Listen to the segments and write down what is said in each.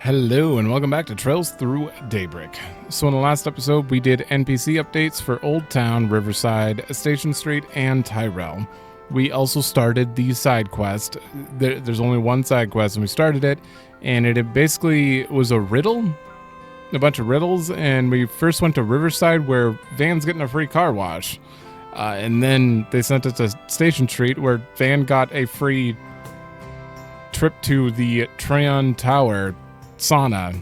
Hello and welcome back to Trails Through Daybreak. So in the last episode we did NPC updates for Old Town, Riverside, Station Street, and Tyrell. We also started the side quest. There's only one side quest and we started it, and it basically was a riddle, a bunch of riddles, and we first went to Riverside where Van's getting a free car wash. And then they sent us to Station Street where Van got a free trip to the Tryon Tower sauna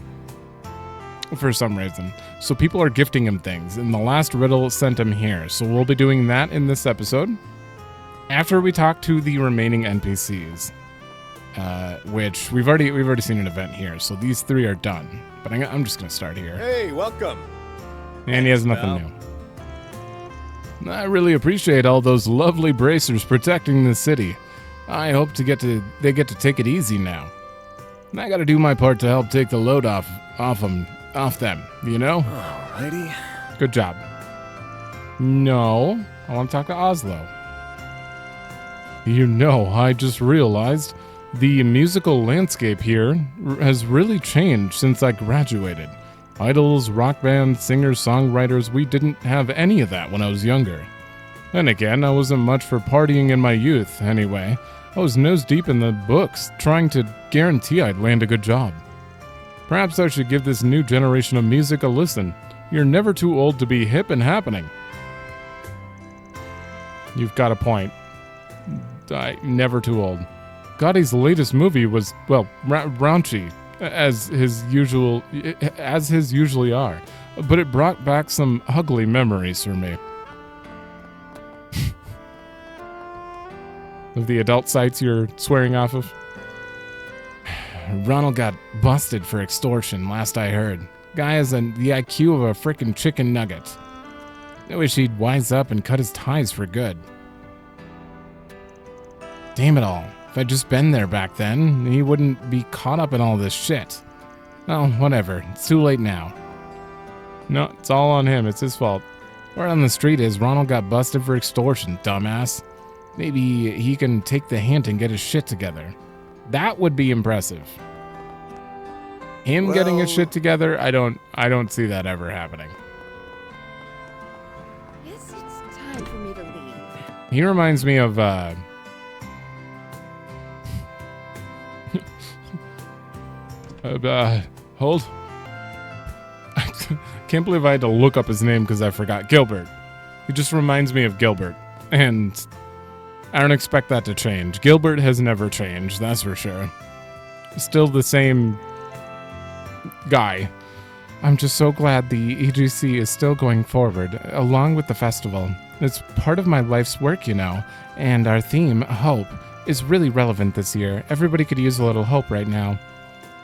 for some reason. So people are gifting him things, and the last riddle sent him here. So we'll be doing that in this episode after we talk to the remaining NPCs, which we've already seen an event here. So these three are done, but I'm just gonna start here. Hey, welcome. And he has nothing new. I really appreciate all those lovely bracers protecting the city. I hope they get to take it easy now. I gotta do my part to help take the load off them, you know? Alrighty. Good job. No, I want to talk to Oslo. You know, I just realized the musical landscape here has really changed since I graduated. Idols, rock bands, singers, songwriters, we didn't have any of that when I was younger. Then again, I wasn't much for partying in my youth, anyway. I was nose deep in the books, trying to guarantee I'd land a good job. Perhaps I should give this new generation of music a listen. You're never too old to be hip and happening. You've got a point. Never too old. Gotti's latest movie was, well, raunchy, as his usually are, but it brought back some ugly memories for me. Of the adult sites you're swearing off of? Ronald got busted for extortion, last I heard. Guy has the IQ of a frickin' chicken nugget. I wish he'd wise up and cut his ties for good. Damn it all. If I'd just been there back then, he wouldn't be caught up in all this shit. Well, whatever. It's too late now. No, it's all on him. It's his fault. Word on the street is Ronald got busted for extortion, dumbass. Maybe he can take the hint and get his shit together. That would be impressive. Him getting his shit together, I don't see that ever happening. Guess it's time for me to leave. He reminds me of hold. Can't believe I had to look up his name because I forgot. Gilbert. He just reminds me of Gilbert, and I don't expect that to change. Gilbert has never changed, that's for sure. Still the same guy. I'm just so glad the EGC is still going forward, along with the festival. It's part of my life's work, you know, and our theme, hope, is really relevant this year. Everybody could use a little hope right now.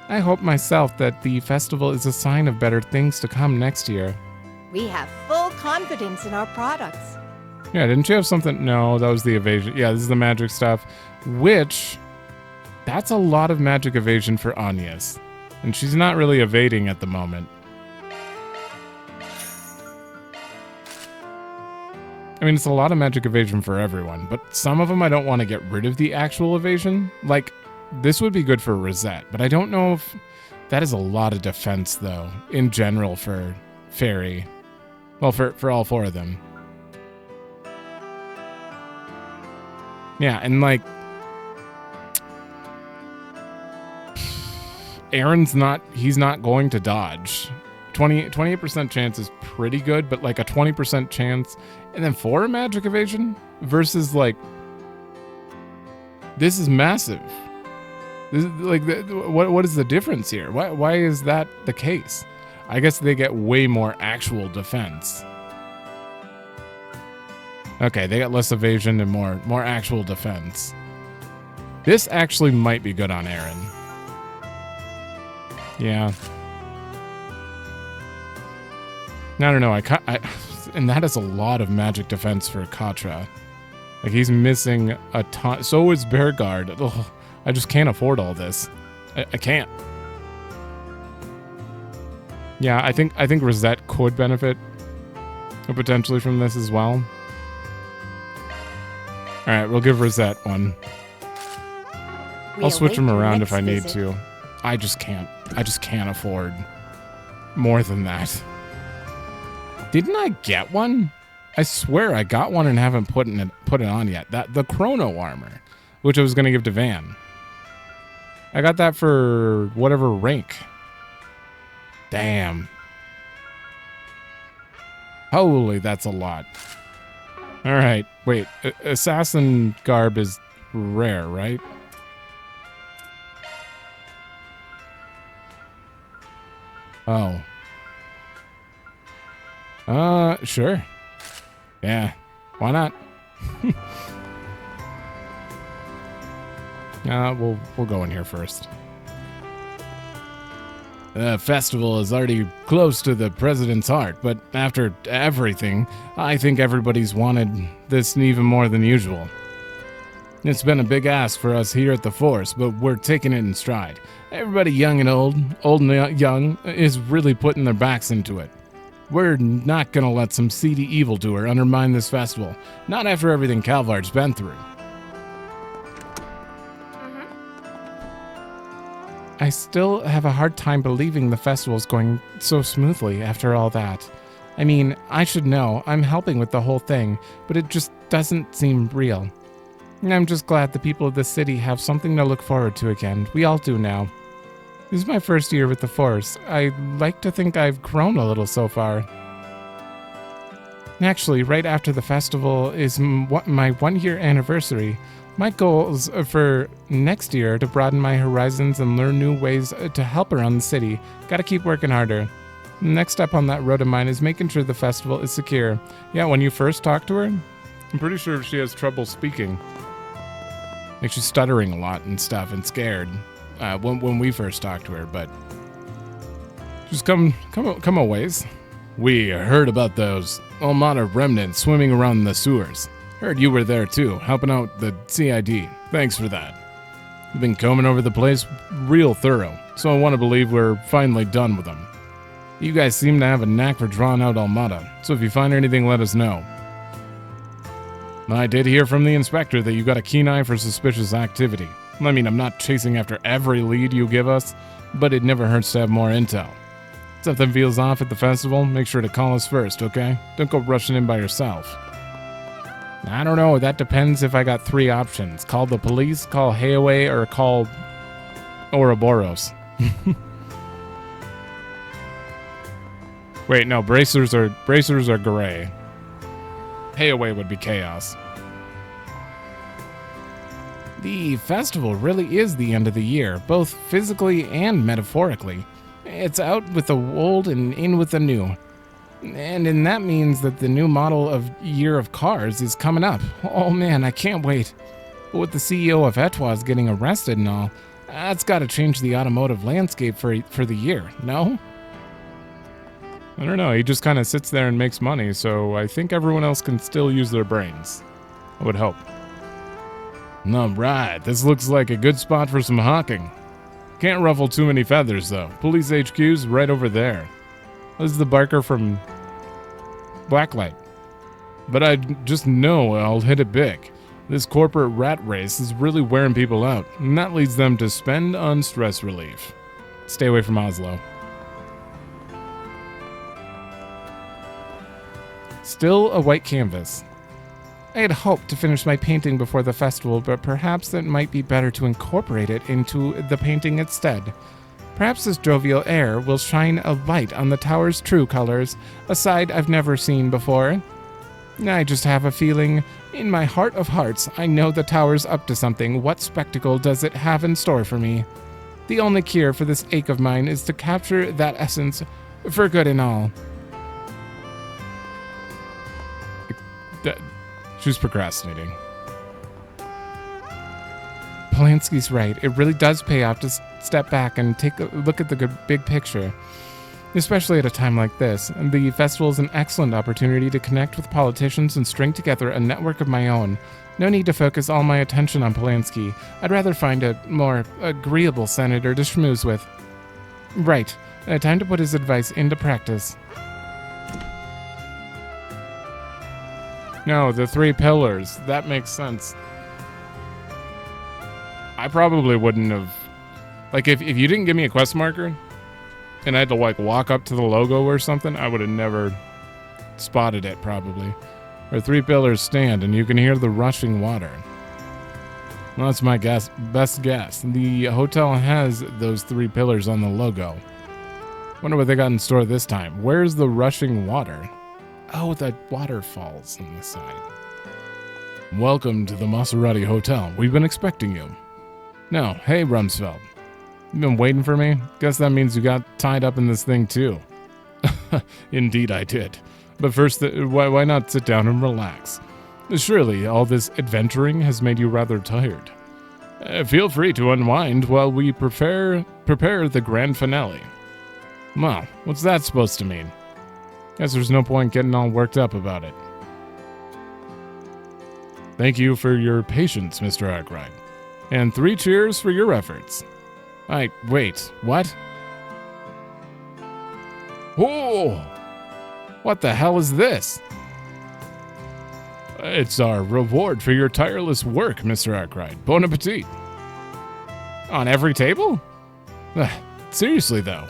I hope myself that the festival is a sign of better things to come next year. We have full confidence in our products. Yeah, didn't you have something? No, that was the evasion. Yeah, this is the magic stuff, which, that's a lot of magic evasion for Agnes. And she's not really evading at the moment. I mean, it's a lot of magic evasion for everyone, but some of them I don't want to get rid of the actual evasion. Like, this would be good for Rosette, but I don't know if that is a lot of defense, though, in general for Fairy. Well, for all four of them. Yeah, and like, Aaron's he's not going to dodge. 28% chance is pretty good, but like a 20% chance, and then 4 magic evasion versus like, this is massive. This is like, what is the difference here? Why is that the case? I guess they get way more actual defense. Okay, they got less evasion and more actual defense. This actually might be good on Aaron. Yeah. I don't know. And that is a lot of magic defense for Katra. Like, he's missing a ton. So is Bearguard. Ugh, I just can't afford all this. I can't. Yeah, I think Rosette could benefit potentially from this as well. Alright, we'll give Rosette one. I'll switch them around if I need to. I just can't afford more than that. Didn't I get one? I swear I got one and haven't put it on yet. The chrono armor, which I was going to give to Van. I got that for whatever rank. Damn. Holy, that's a lot. All right, wait. Assassin garb is rare, right? Oh. Sure. Yeah, why not? We'll go in here first. The festival is already close to the president's heart, but after everything, I think everybody's wanted this even more than usual. It's been a big ask for us here at the Force, but we're taking it in stride. Everybody young and old and young, is really putting their backs into it. We're not gonna let some seedy evildoer undermine this festival, not after everything Calvar's been through. I still have a hard time believing the festival's going so smoothly after all that. I mean, I should know, I'm helping with the whole thing, but it just doesn't seem real. And I'm just glad the people of the city have something to look forward to again. We all do now. This is my first year with the Force. I like to think I've grown a little so far. Actually, right after the festival is my 1-year anniversary. My goal is for next year to broaden my horizons and learn new ways to help around the city. Gotta keep working harder. Next step on that road of mine is making sure the festival is secure. Yeah, when you first talk to her, I'm pretty sure she has trouble speaking. Like she's stuttering a lot and stuff and scared when we first talked to her, but just come a ways. We heard about those Armada remnants swimming around the sewers. Heard you were there too, helping out the CID. Thanks for that. You've been combing over the place real thorough, so I want to believe we're finally done with them. You guys seem to have a knack for drawing out Armada, so if you find anything, let us know. I did hear from the inspector that you got a keen eye for suspicious activity. I mean, I'm not chasing after every lead you give us, but it never hurts to have more intel. If something feels off at the festival, make sure to call us first, okay? Don't go rushing in by yourself. I don't know, that depends if I got 3 options. Call the police, call Hayaway, or call Ouroboros. Wait, no, bracers are gray. Hayaway would be chaos. The festival really is the end of the year, both physically and metaphorically. It's out with the old and in with the new. And that means that the new model of Year of Cars is coming up. Oh man, I can't wait. But with the CEO of Etwas getting arrested and all, that's got to change the automotive landscape for the year, no? I don't know, he just kind of sits there and makes money, so I think everyone else can still use their brains. I would hope. Alright, this looks like a good spot for some hawking. Can't ruffle too many feathers though. Police HQ's right over there. This is the Barker from Blacklight. But I just know I'll hit it big. This corporate rat race is really wearing people out, and that leads them to spend on stress relief. Stay away from Oslo. Still a white canvas. I had hoped to finish my painting before the festival, but perhaps it might be better to incorporate it into the painting instead. Perhaps this jovial air will shine a light on the tower's true colors, a side I've never seen before. I just have a feeling, in my heart of hearts, I know the tower's up to something. What spectacle does it have in store for me? The only cure for this ache of mine is to capture that essence for good and all. She's procrastinating. Polanski's right. It really does pay off to step back and take a look at the big picture. Especially at a time like this. The festival is an excellent opportunity to connect with politicians and string together a network of my own. No need to focus all my attention on Polanski. I'd rather find a more agreeable senator to schmooze with. Right. Time to put his advice into practice. No, the 3 pillars. That makes sense. I probably wouldn't have Like, if you didn't give me a quest marker and I had to, like, walk up to the logo or something, I would have never spotted it, probably. Where 3 pillars stand and you can hear the rushing water. Well, that's my best guess. The hotel has those 3 pillars on the logo. Wonder what they got in store this time. Where's the rushing water? Oh, the waterfalls on the side. Welcome to the Maserati Hotel. We've been expecting you. No, hey, Rumsfeld. You been waiting for me? Guess that means you got tied up in this thing, too. Indeed I did. But first, why not sit down and relax? Surely all this adventuring has made you rather tired. Feel free to unwind while we prepare the grand finale. Well, what's that supposed to mean? Guess there's no point getting all worked up about it. Thank you for your patience, Mr. Arkride. And 3 cheers for your efforts. Wait, what? Oh! What the hell is this? It's our reward for your tireless work, Mr. Arkride. Bon appetit. On every table? Seriously, though.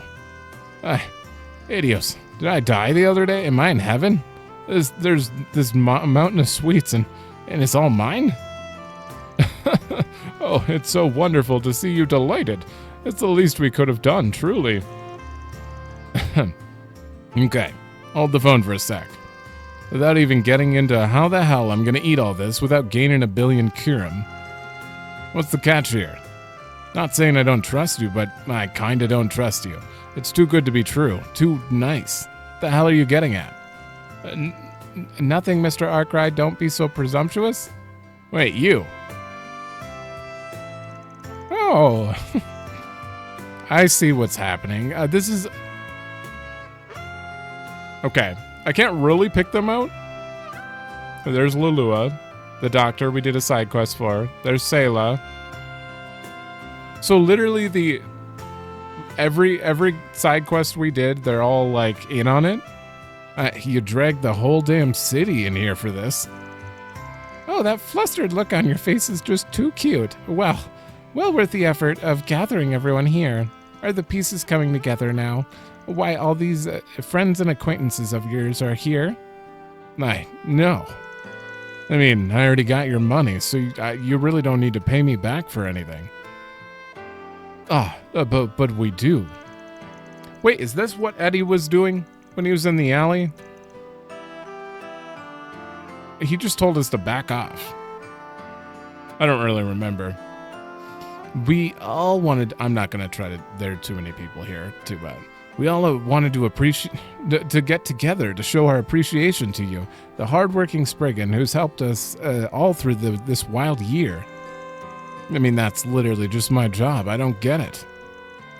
Idios. Did I die the other day? Am I in heaven? There's this mountain of sweets and it's all mine? Oh, it's so wonderful to see you delighted. It's the least we could have done, truly. Okay, hold the phone for a sec. Without even getting into how the hell I'm gonna eat all this without gaining a billion Kirim. What's the catch here? Not saying I don't trust you, but I kinda don't trust you. It's too good to be true. Too nice. The hell are you getting at? Nothing, Mr. Arkride. Don't be so presumptuous. Wait, you. Oh. I see what's happening. This is... Okay. I can't really pick them out. There's Lulua, the doctor we did a side quest for. There's Sayla. So literally every side quest we did, they're all like in on it. You dragged the whole damn city in here for this. Oh, that flustered look on your face is just too cute. Well worth the effort of gathering everyone here. Are the pieces coming together now? Why all these friends and acquaintances of yours are here? No. I mean, I already got your money, so you really don't need to pay me back for anything. But we do. Wait, is this what Eddie was doing when he was in the alley? He just told us to back off. I don't really remember. We all wanted... I'm not going to try to... There are too many people here. Too bad. We all wanted to get together to show our appreciation to you, the hardworking spriggan who's helped us all through this wild year. I mean, that's literally just my job. I don't get it.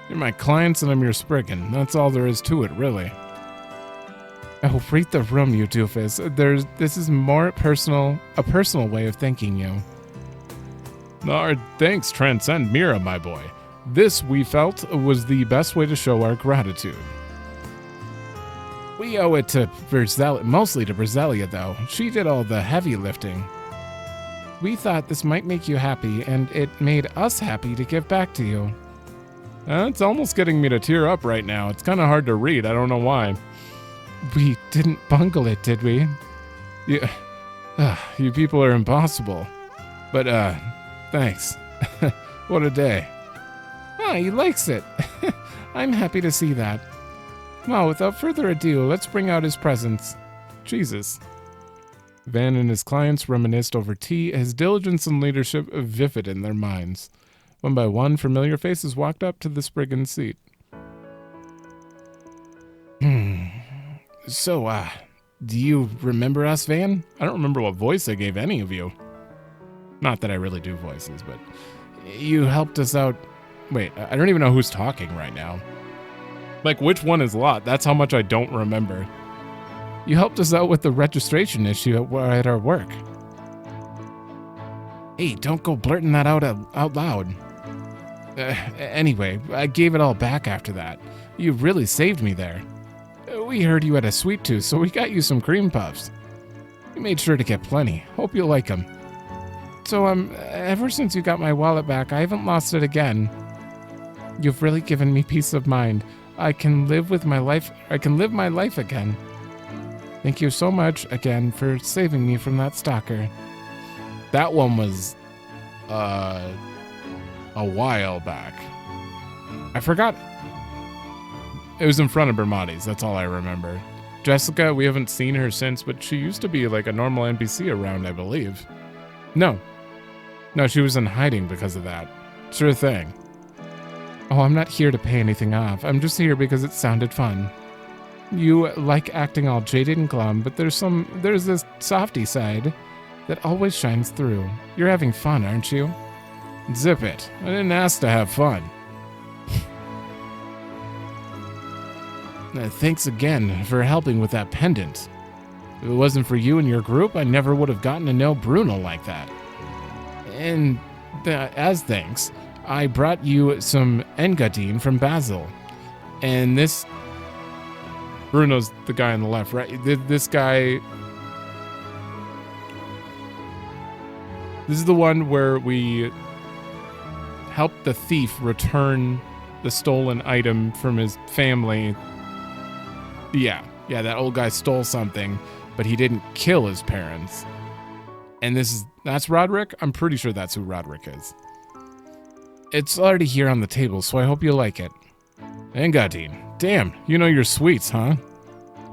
You're my clients and I'm your spriggan. That's all there is to it, really. Oh, read the room, you doofus. This is more a personal way of thanking you. Our thanks transcend Mira, my boy. This, we felt, was the best way to show our gratitude. We owe it to mostly to Berzelia, though. She did all the heavy lifting. We thought this might make you happy, and it made us happy to give back to you. It's almost getting me to tear up right now. It's kind of hard to read. I don't know why. We didn't bungle it, did we? You people are impossible. But, thanks. What a day. He likes it. I'm happy to see that. Well, without further ado, let's bring out his presents. Jesus. Van and his clients reminisced over tea, his diligence and leadership vivid in their minds. One by one, familiar faces walked up to the spriggan's seat. So, do you remember us, Van? I don't remember what voice I gave any of you. Not that I really do voices, but you helped us out. Wait, I don't even know who's talking right now. Like, which one is Lot? That's how much I don't remember. You helped us out with the registration issue at our work. Hey, don't go blurting that out loud. Anyway, I gave it all back after that. You really saved me there. We heard you had a sweet tooth, so we got you some cream puffs. We made sure to get plenty. Hope you'll like them. So, ever since you got my wallet back, I haven't lost it again. You've really given me peace of mind. I can live my life again. Thank you so much again for saving me from that stalker. That one was a while back. I forgot. It was in front of Bermati's, that's all I remember. Jessica, we haven't seen her since, but she used to be like a normal NPC around, I believe. No, she was in hiding because of that. Sure thing. Oh, I'm not here to pay anything off. I'm just here because it sounded fun. You like acting all jaded and glum, but there's this softy side that always shines through. You're having fun, aren't you? Zip it. I didn't ask to have fun. Thanks again for helping with that pendant. If it wasn't for you and your group, I never would have gotten to know Bruno like that. And as thanks, I brought you some Engadine from Basil. And this... Bruno's the guy on the left, right? This guy... This is the one where we helped the thief return the stolen item from his family. Yeah, that old guy stole something, but he didn't kill his parents. And that's Roderick? I'm pretty sure that's who Roderick is. It's already here on the table, so I hope you like it. Engadine. Damn, you know your sweets, huh?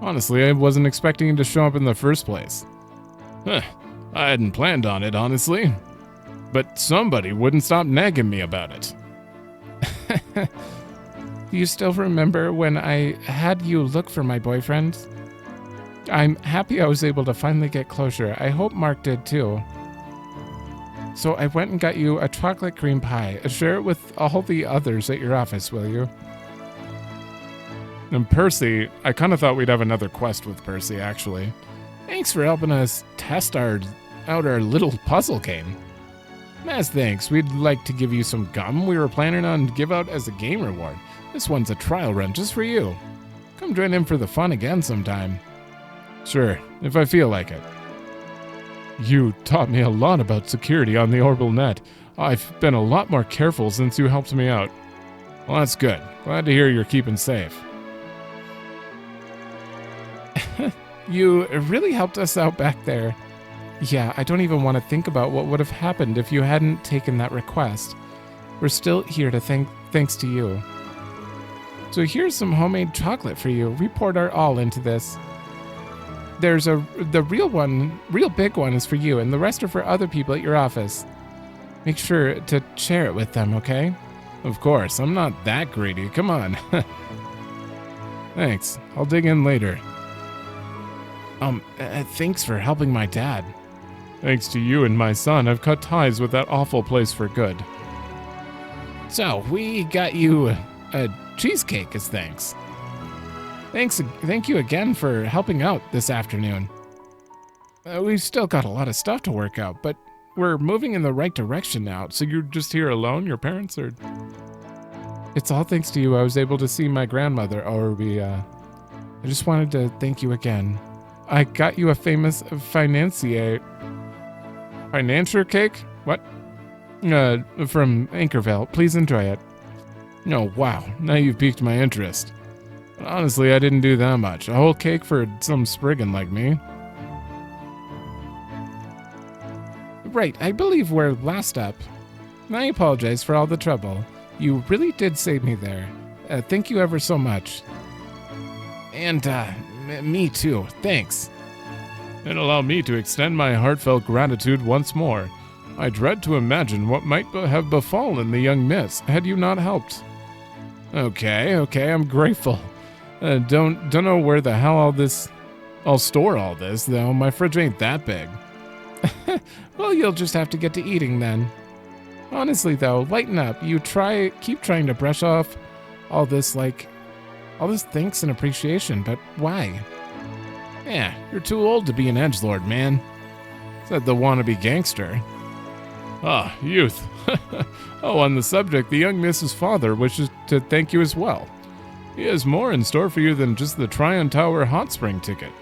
Honestly, I wasn't expecting him to show up in the first place. Huh, I hadn't planned on it, honestly. But somebody wouldn't stop nagging me about it. Do you still remember when I had you look for my boyfriend? I'm happy I was able to finally get closure. I hope Mark did too. So I went and got you a chocolate cream pie. Share it with all the others at your office, will you? And Percy, I kind of thought we'd have another quest with Percy, actually. Thanks for helping us test out our little puzzle game. As thanks, we'd like to give you some gum we were planning on to give out as a game reward. This one's a trial run just for you. Come join in for the fun again sometime. Sure, if I feel like it. You taught me a lot about security on the orbital net. I've been a lot more careful since you helped me out. Well, that's good. Glad to hear you're keeping safe. You really helped us out back there. Yeah, I don't even want to think about what would have happened if you hadn't taken that request. We're still here to thanks to you. So here's some homemade chocolate for you. We poured our all into this. The real big one is for you, and the rest are for other people at your office. Make sure to share it with them, okay? Of course, I'm not that greedy. Come on. Thanks. I'll dig in later. Thanks for helping my dad. Thanks to you and my son, I've cut ties with that awful place for good. So, we got you a cheesecake as thanks. Thank you again for helping out this afternoon. We've still got a lot of stuff to work out, but we're moving in the right direction now. So you're just here alone? Your parents are... It's all thanks to you I was able to see my grandmother, I just wanted to thank you again. I got you a famous financier cake? What? From Anchorville. Please enjoy it. Oh, wow. Now you've piqued my interest. But honestly, I didn't do that much. A whole cake for some spriggan like me. Right, I believe we're last up. I apologize for all the trouble. You really did save me there. Thank you ever so much. And, me too. Thanks. And allow me to extend my heartfelt gratitude once more. I dread to imagine what might have befallen the young miss had you not helped. Okay, I'm grateful. Don't know where the hell I'll store all this, though. My fridge ain't that big. Well, you'll just have to get to eating then. Honestly, though, lighten up. Keep trying to brush off all this thanks and appreciation, but why? Yeah, you're too old to be an edgelord, man. Said the wannabe gangster. Ah, youth. Oh, on the subject, the young Miss's father wishes to thank you as well. He has more in store for you than just the Tryon Tower hot spring ticket.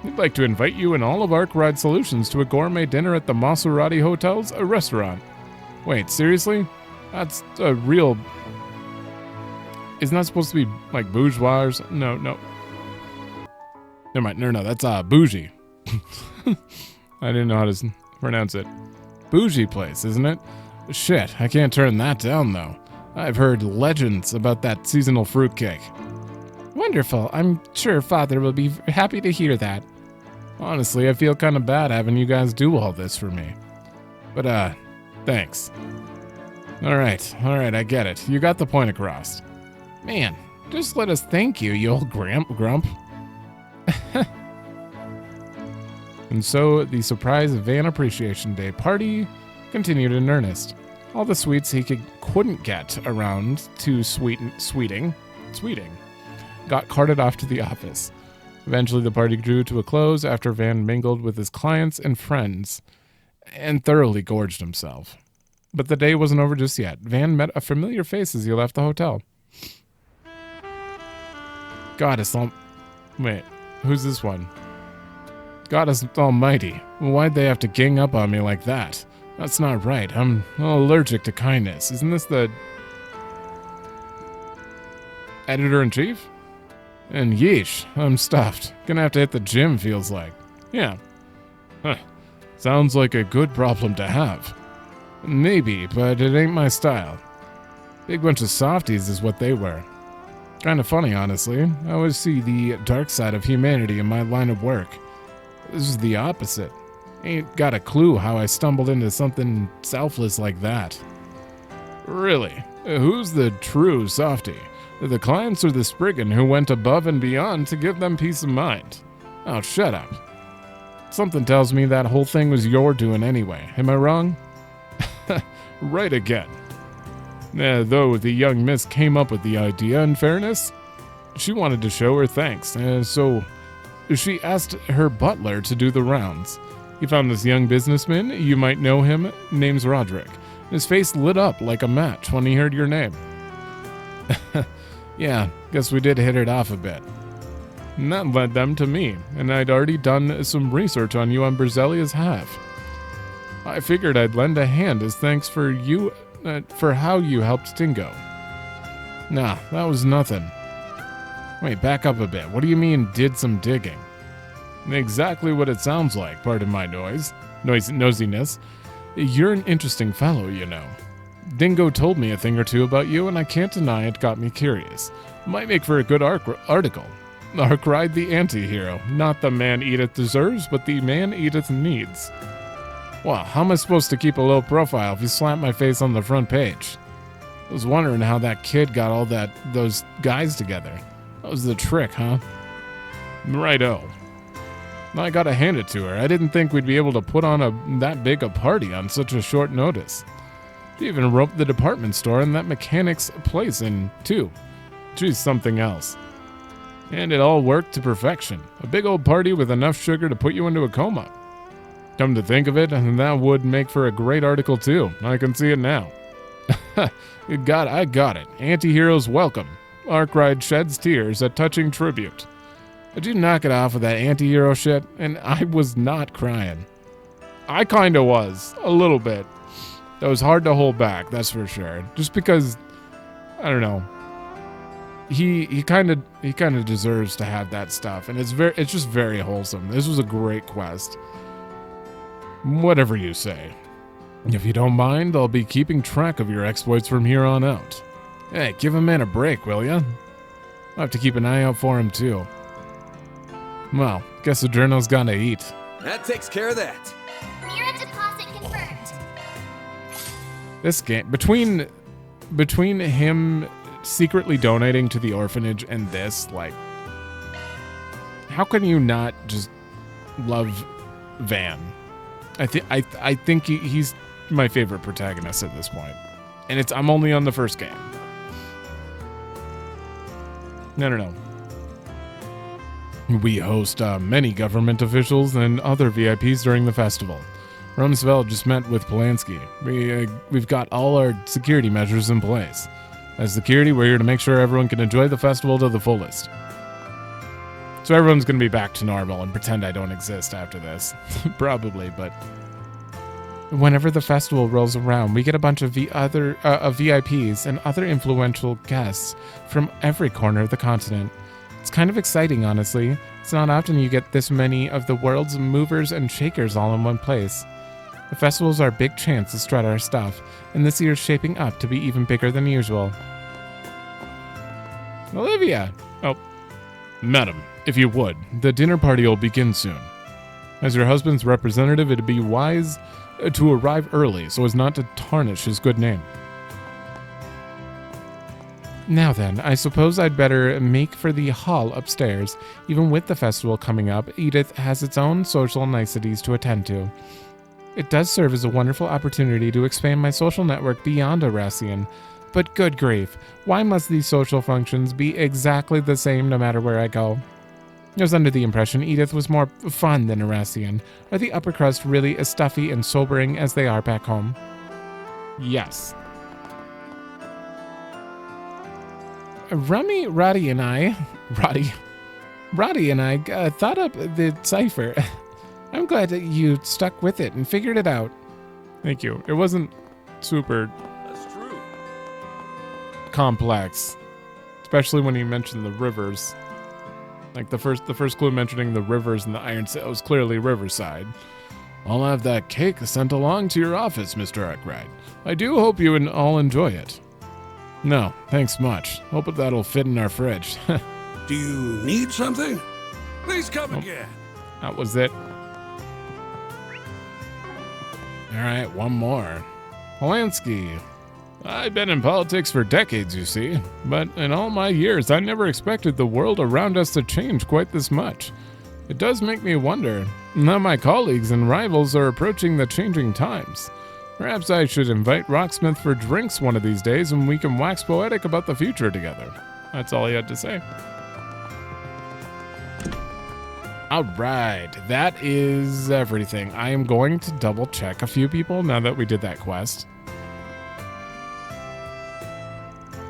We'd like to invite you and all of Arkride Solutions to a gourmet dinner at the Maserati Hotel's restaurant. Wait, seriously? That's a real Isn't that supposed to be like bourgeois or something? No. Never mind. No, that's bougie. I didn't know how to pronounce it. Bougie place, isn't it? Shit, I can't turn that down though. I've heard legends about that seasonal fruitcake. Wonderful. I'm sure Father will be happy to hear that. Honestly, I feel kind of bad having you guys do all this for me. But, thanks. Alright, I get it. You got the point across. Man, just let us thank you, you old grump. And so, the surprise Van Appreciation Day party continued in earnest. All the sweets he couldn't get around to sweeting got carted off to the office. Eventually, the party drew to a close after Van mingled with his clients and friends and thoroughly gorged himself. But the day wasn't over just yet. Van met a familiar face as he left the hotel. Wait, who's this one? Goddess almighty, why'd they have to gang up on me like that? That's not right. I'm allergic to kindness. Isn't this the editor-in-chief? And yeesh, I'm stuffed. Gonna have to hit the gym, feels like. Yeah. Huh. Sounds like a good problem to have. Maybe, but it ain't my style. Big bunch of softies is what they were. Kinda funny, honestly. I always see the dark side of humanity in my line of work. This is the opposite. Ain't got a clue how I stumbled into something selfless like that. Really? Who's the true softie? The clients or the spriggan who went above and beyond to give them peace of mind? Oh, shut up. Something tells me that whole thing was your doing anyway. Am I wrong? Right again. Though the young miss came up with the idea, in fairness, she wanted to show her thanks, so she asked her butler to do the rounds. He found this young businessman, you might know him, name's Roderick. His face lit up like a match when he heard your name. Yeah, guess we did hit it off a bit. And that led them to me, and I'd already done some research on you on Berzelia's half. I figured I'd lend a hand as thanks for how you helped Tingo. Nah, that was nothing. Wait, back up a bit. What do you mean, did some digging? Exactly what it sounds like, pardon my nosiness. You're an interesting fellow, you know. Dingo told me a thing or two about you, and I can't deny it got me curious. Might make for a good article. Arkride the anti-hero. Not the man Edith deserves, but the man Edith needs. Wow, how am I supposed to keep a low profile if you slap my face on the front page? I was wondering how that kid got all those guys together. That was the trick, huh? Righto. I gotta hand it to her. I didn't think we'd be able to put on that big a party on such a short notice. She even roped the department store and that mechanic's place in, too. She's something else. And it all worked to perfection. A big old party with enough sugar to put you into a coma. Come to think of it, that would make for a great article, too. I can see it now. I got it. Anti-heroes welcome. Arkride sheds tears, a touching tribute. Did you knock it off with that anti-hero shit? And I was not crying. I kinda was. A little bit. That was hard to hold back, that's for sure. Just because, I don't know. He kind of deserves to have that stuff, and it's just very wholesome. This was a great quest. Whatever you say. If you don't mind, I'll be keeping track of your exploits from here on out. Hey, give a man a break, will ya? I'll have to keep an eye out for him, too. Well, guess the journal's gotta eat. That takes care of that. Mirror deposit confirmed. This game, between him secretly donating to the orphanage and this, like, how can you not just love Van? I think he's my favorite protagonist at this point. And I'm only on the first game. No. We host many government officials and other VIPs during the festival. Rumsfeld just met with Polanski. We've got all our security measures in place. As security, we're here to make sure everyone can enjoy the festival to the fullest. So everyone's going to be back to normal and pretend I don't exist after this. Probably, but Whenever the festival rolls around, we get a bunch of VIPs and other influential guests from every corner of the continent. It's kind of exciting, honestly. It's not often you get this many of the world's movers and shakers all in one place. The festival's our big chance to strut our stuff, and this year's shaping up to be even bigger than usual. Olivia! Oh, madam, if you would, the dinner party will begin soon. As your husband's representative, it'd be wise to arrive early so as not to tarnish his good name. Now then, I suppose I'd better make for the hall upstairs. Even with the festival coming up, Edith has its own social niceties to attend to. It does serve as a wonderful opportunity to expand my social network beyond Arassian. But good grief, why must these social functions be exactly the same no matter where I go? I was under the impression Edith was more fun than Arassian. Are the upper crust really as stuffy and sobering as they are back home? Yes. Roddy and I thought up the cipher. I'm glad that you stuck with it and figured it out. Thank you. It wasn't super complex, especially when he mentioned the rivers. Like the first clue mentioning the rivers and the Iron City was clearly Riverside. I'll have that cake sent along to your office, Mr. Arkride. I do hope you all enjoy it. No, thanks much. Hope that'll fit in our fridge. Do you need something? Please come again. That was it. All right, one more. Polanski. I've been in politics for decades, you see, but in all my years, I never expected the world around us to change quite this much. It does make me wonder how my colleagues and rivals are approaching the changing times. Perhaps I should invite Rocksmith for drinks one of these days and we can wax poetic about the future together. That's all he had to say. All right, that is everything. I am going to double check a few people now that we did that quest.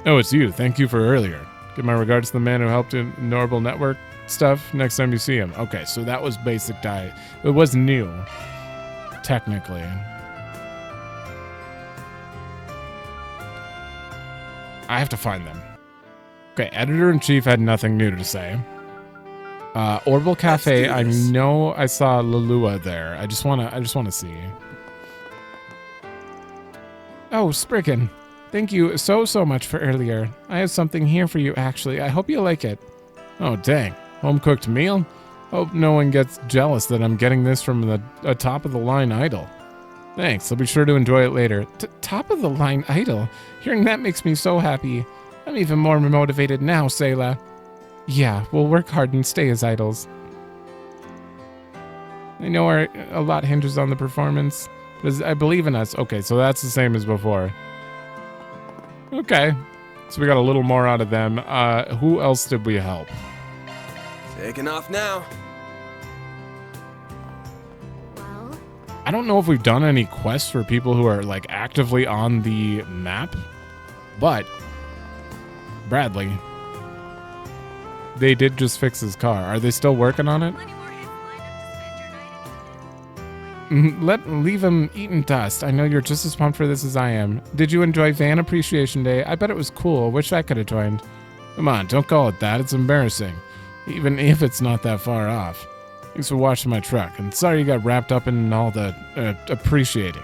Oh, it's you. Thank you for earlier. Give my regards to the man who helped in Normal Network stuff next time you see him. Okay, so that was basic diet. It was new, technically. I have to find them. Okay, Editor-in-Chief had nothing new to say. Orbital Cafe, I know I saw Lalua there. I just wanna see. Oh, Spriggan. Thank you so much for earlier. I have something here for you, actually. I hope you like it. Oh, dang. Home-cooked meal? Hope no one gets jealous that I'm getting this from a top-of-the-line idol. Thanks. I'll be sure to enjoy it later. Top-of-the-line idol? Hearing that makes me so happy. I'm even more motivated now, Sayla. Yeah, we'll work hard and stay as idols. I know a lot hinges on the performance, but I believe in us. Okay, so that's the same as before. Okay, so we got a little more out of them. Who else did we help? Taking off now. Well, I don't know if we've done any quests for people who are like actively on the map, but Bradley, they did just fix his car. Are they still working on it? plenty more hits lined up to spend your night. Leave him eating dust. I know you're just as pumped for this as I am. Did you enjoy Van Appreciation Day? I bet it was cool. Wish I could have joined. Come on, don't call it that. It's embarrassing. Even if it's not that far off. Thanks for washing my truck, and sorry you got wrapped up in all the appreciating.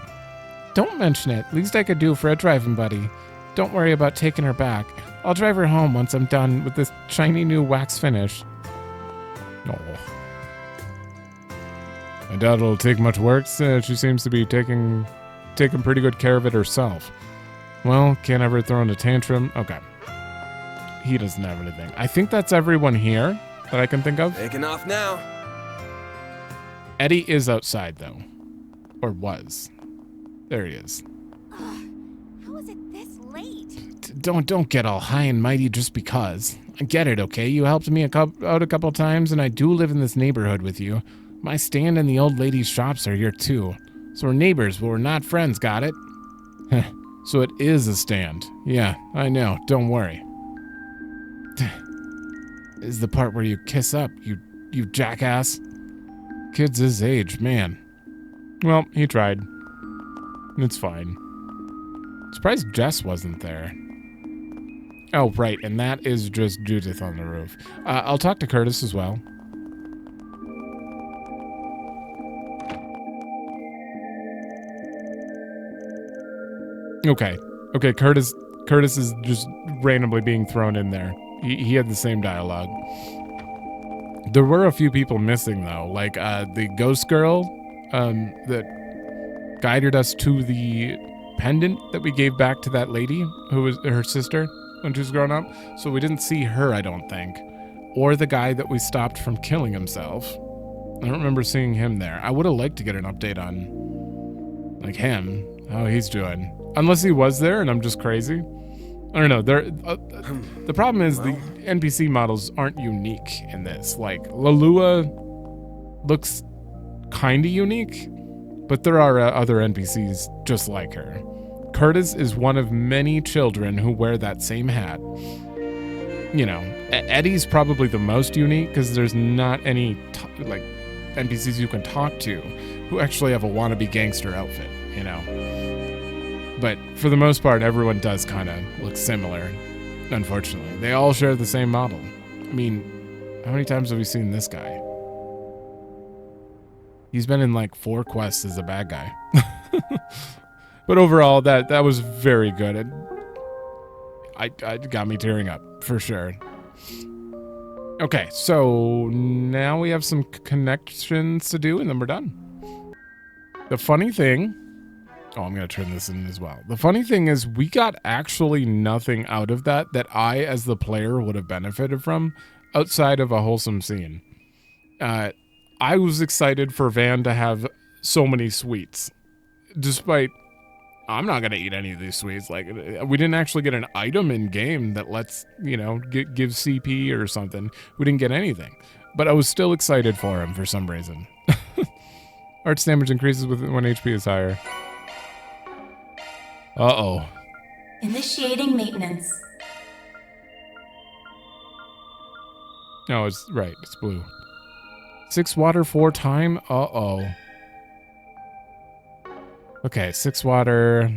Don't mention it. Least I could do for a driving buddy. Don't worry about taking her back. I'll drive her home once I'm done with this shiny new wax finish. Oh. I doubt it'll take much work, since she seems to be taking pretty good care of it herself. Well, can't ever throw in a tantrum. Okay. He doesn't have anything. I think that's everyone here that I can think of. Taking off now. Eddie is outside, though. Or was. There he is. How is it this late? Don't get all high and mighty just because. I get it, okay? You helped me out a couple times, and I do live in this neighborhood with you. My stand and the old lady's shops are here, too. So we're neighbors, but we're not friends, got it? So it is a stand. Yeah, I know. Don't worry. Is the part where you kiss up, you jackass. Kids his age, man. Well, he tried. It's fine. Surprised Jess wasn't there. Oh, right, and that is just Judith on the roof. I'll talk to Curtis as well. Okay. Okay, Curtis is just randomly being thrown in there. He had the same dialogue. There were a few people missing, though. Like, the ghost girl that guided us to the pendant that we gave back to that lady who was her sister when she was growing up. So we didn't see her, I don't think. Or the guy that we stopped from killing himself. I don't remember seeing him there. I would have liked to get an update on, like, him, how he's doing. Unless he was there and I'm just crazy. I don't know. The problem is the NPC models aren't unique in this. Like, Lalua looks kind of unique, but there are other NPCs just like her. Curtis is one of many children who wear that same hat. You know, Eddie's probably the most unique because there's not any like NPCs you can talk to who actually have a wannabe gangster outfit, you know. But for the most part, everyone does kind of look similar, unfortunately. They all share the same model. I mean, how many times have we seen this guy? He's been in like 4 quests as a bad guy. But overall, that was very good. It got me tearing up, for sure. Okay, so now we have some connections to do, and then we're done. The funny thing... Oh, I'm going to turn this in as well. The funny thing is we got actually nothing out of that I, as the player, would have benefited from outside of a wholesome scene. I was excited for Van to have so many sweets. Despite, I'm not going to eat any of these sweets. Like, we didn't actually get an item in game that lets, you know, give CP or something. We didn't get anything. But I was still excited for him for some reason. Arts damage increases when HP is higher. Uh-oh. Initiating maintenance. No, it's right. It's blue. 6 water, 4 time? Uh-oh. Okay, 6 water.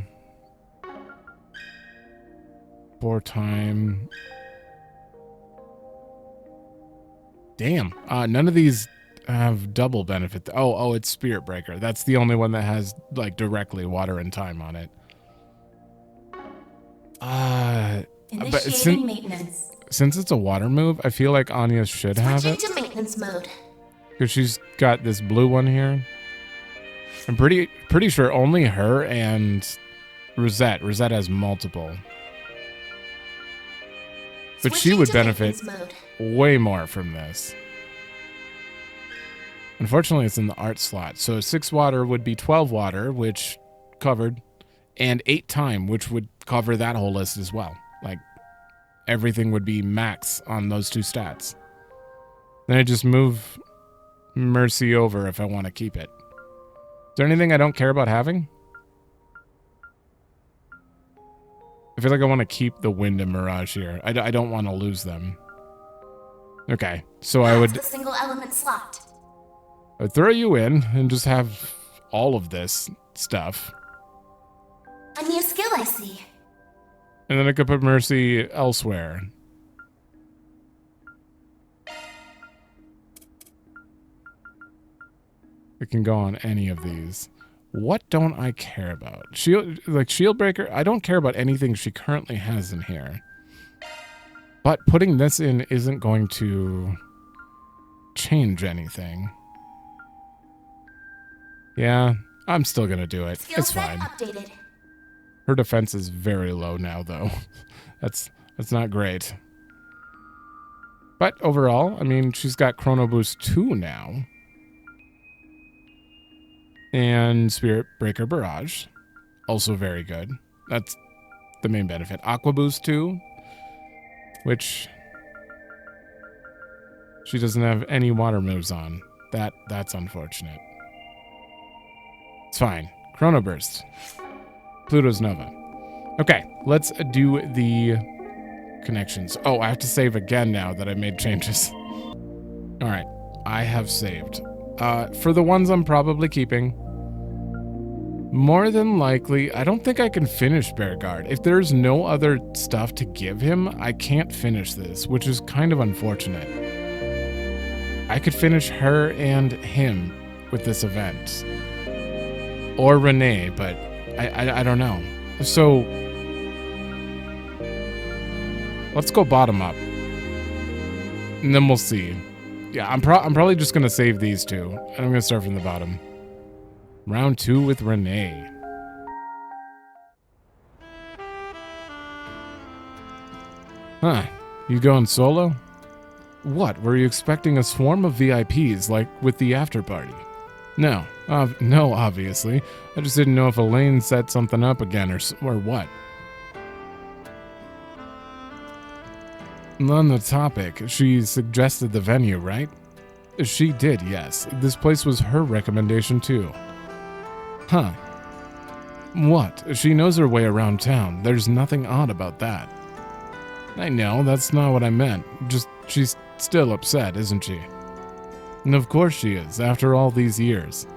4 time. Damn. None of these have double benefit. Oh, it's Spirit Breaker. That's the only one that has, like, directly water and time on it. Initiating maintenance. Since it's a water move, I feel like Anya should have it. Switching to maintenance mode. Because she's got this blue one here. I'm pretty sure only her and Rosette. Rosette has multiple. But she would benefit way more from this. Unfortunately, it's in the art slot. So 6 water would be 12 water, which covered. And 8 time, which would cover that whole list as well. Like, everything would be max on those 2 stats. Then I just move Mercy over if I want to keep it. Is there anything I don't care about having? I feel like I want to keep the Wind and Mirage here. I don't want to lose them. Okay, so I would... The single element slot. I'd throw you in and just have all of this stuff. A new skill I see. And then I could put Mercy elsewhere. It can go on any of these. What don't I care about? Shield Breaker, I don't care about anything she currently has in here. But putting this in isn't going to change anything. Yeah, I'm still going to do it. Skill it's set fine. Updated. Her defense is very low now, though. That's not great. But overall, I mean, she's got Chrono Boost 2 now. And Spirit Breaker Barrage. Also very good. That's the main benefit. Aqua Boost 2. Which she doesn't have any water moves on. That's unfortunate. It's fine. Chrono Burst. Pluto's Nova. Okay, let's do the connections. Oh, I have to save again now that I made changes. All right, I have saved. For the ones I'm probably keeping, More than likely, I don't think I can finish Bearguard. If there's no other stuff to give him, I can't finish this, which is kind of unfortunate. I could finish her and him with this event. Or Renee, but I don't know. So, let's go bottom up. And then we'll see. Yeah, I'm probably just going to save these two. And I'm going to start from the bottom. Round 2 with Renee. Huh, you going solo? What, were you expecting a swarm of VIPs like with the after party? No, no, obviously. I just didn't know if Elaine set something up again or what. On the topic, she suggested the venue, right? She did, yes. This place was her recommendation too. Huh. What? She knows her way around town. There's nothing odd about that. I know, that's not what I meant. Just, she's still upset, isn't she? And of course she is, after all these years.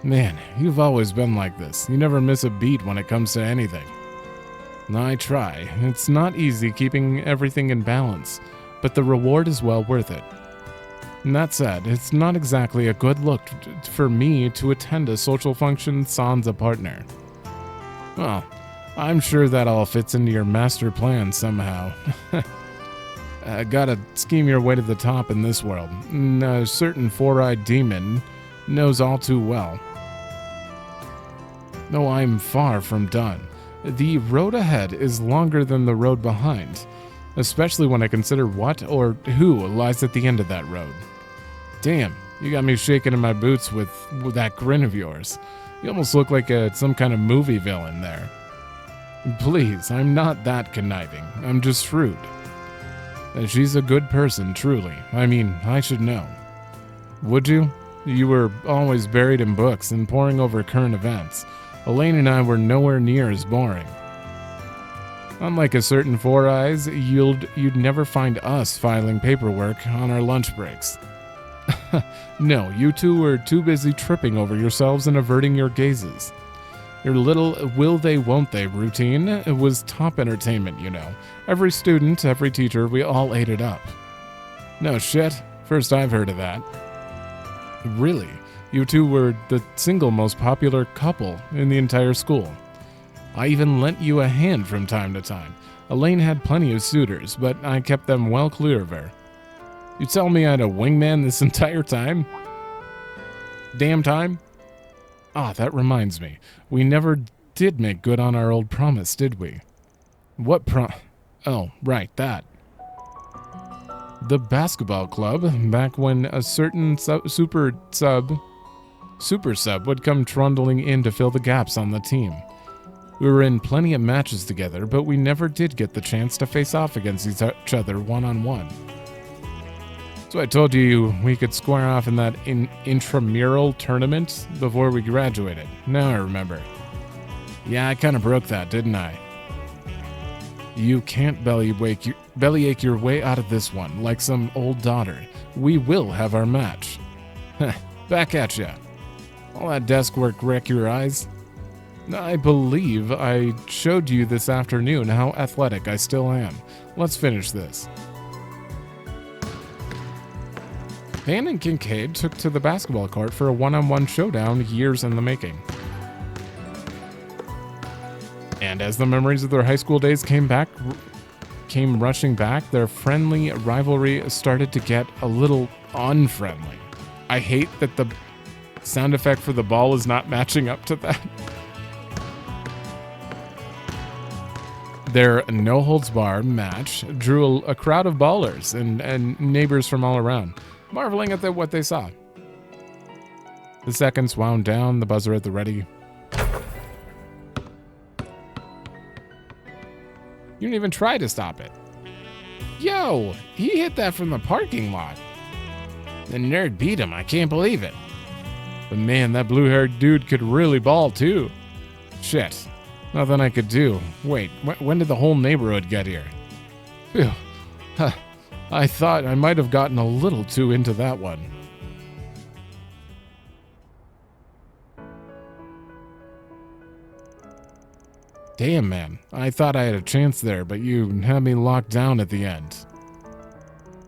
Man, you've always been like this. You never miss a beat when it comes to anything. I try. It's not easy keeping everything in balance, but the reward is well worth it. And that said, it's not exactly a good look for me to attend a social function sans a partner. Well, I'm sure that all fits into your master plan somehow. Gotta scheme your way to the top in this world. And a certain four-eyed demon knows all too well. No, I'm far from done. The road ahead is longer than the road behind, especially when I consider what or who lies at the end of that road. Damn, you got me shaking in my boots with that grin of yours. You almost look like some kind of movie villain there. Please, I'm not that conniving. I'm just shrewd. She's a good person, truly. I mean, I should know. Would you? You were always buried in books and poring over current events. Elaine and I were nowhere near as boring. Unlike a certain Four Eyes, you'd never find us filing paperwork on our lunch breaks. No, you two were too busy tripping over yourselves and averting your gazes. Your little will they, won't they routine was top entertainment, you know. Every student, every teacher, we all ate it up. No shit, first I've heard of that. Really, you two were the single most popular couple in the entire school. I even lent you a hand from time to time. Elaine had plenty of suitors, but I kept them well clear of her. You tell me I had a wingman this entire time? Damn time? Ah, that reminds me. We never did make good on our old promise, did we? What Oh, right, that. The basketball club, back when a certain super sub would come trundling in to fill the gaps on the team. We were in plenty of matches together, but we never did get the chance to face off against each other one-on-one. So I told you we could square off in that intramural tournament before we graduated. Now I remember. Yeah, I kind of broke that, didn't I? You can't bellyache your way out of this one like some old daughter. We will have our match. Back at ya. All that desk work wreck your eyes? I believe I showed you this afternoon how athletic I still am. Let's finish this. Van and Kincaid took to the basketball court for a one-on-one showdown years in the making. And as the memories of their high school days came rushing back, their friendly rivalry started to get a little unfriendly. I hate that the sound effect for the ball is not matching up to that. Their no-holds-barred match drew a crowd of ballers and neighbors from all around, marveling at what they saw. The seconds wound down, the buzzer at the ready. You didn't even try to stop it. Yo, he hit that from the parking lot. The nerd beat him, I can't believe it. But man, that blue-haired dude could really ball too. Shit, nothing I could do. Wait, when did the whole neighborhood get here? Phew. Huh. I thought I might have gotten a little too into that one. Damn, man. I thought I had a chance there, but you had me locked down at the end.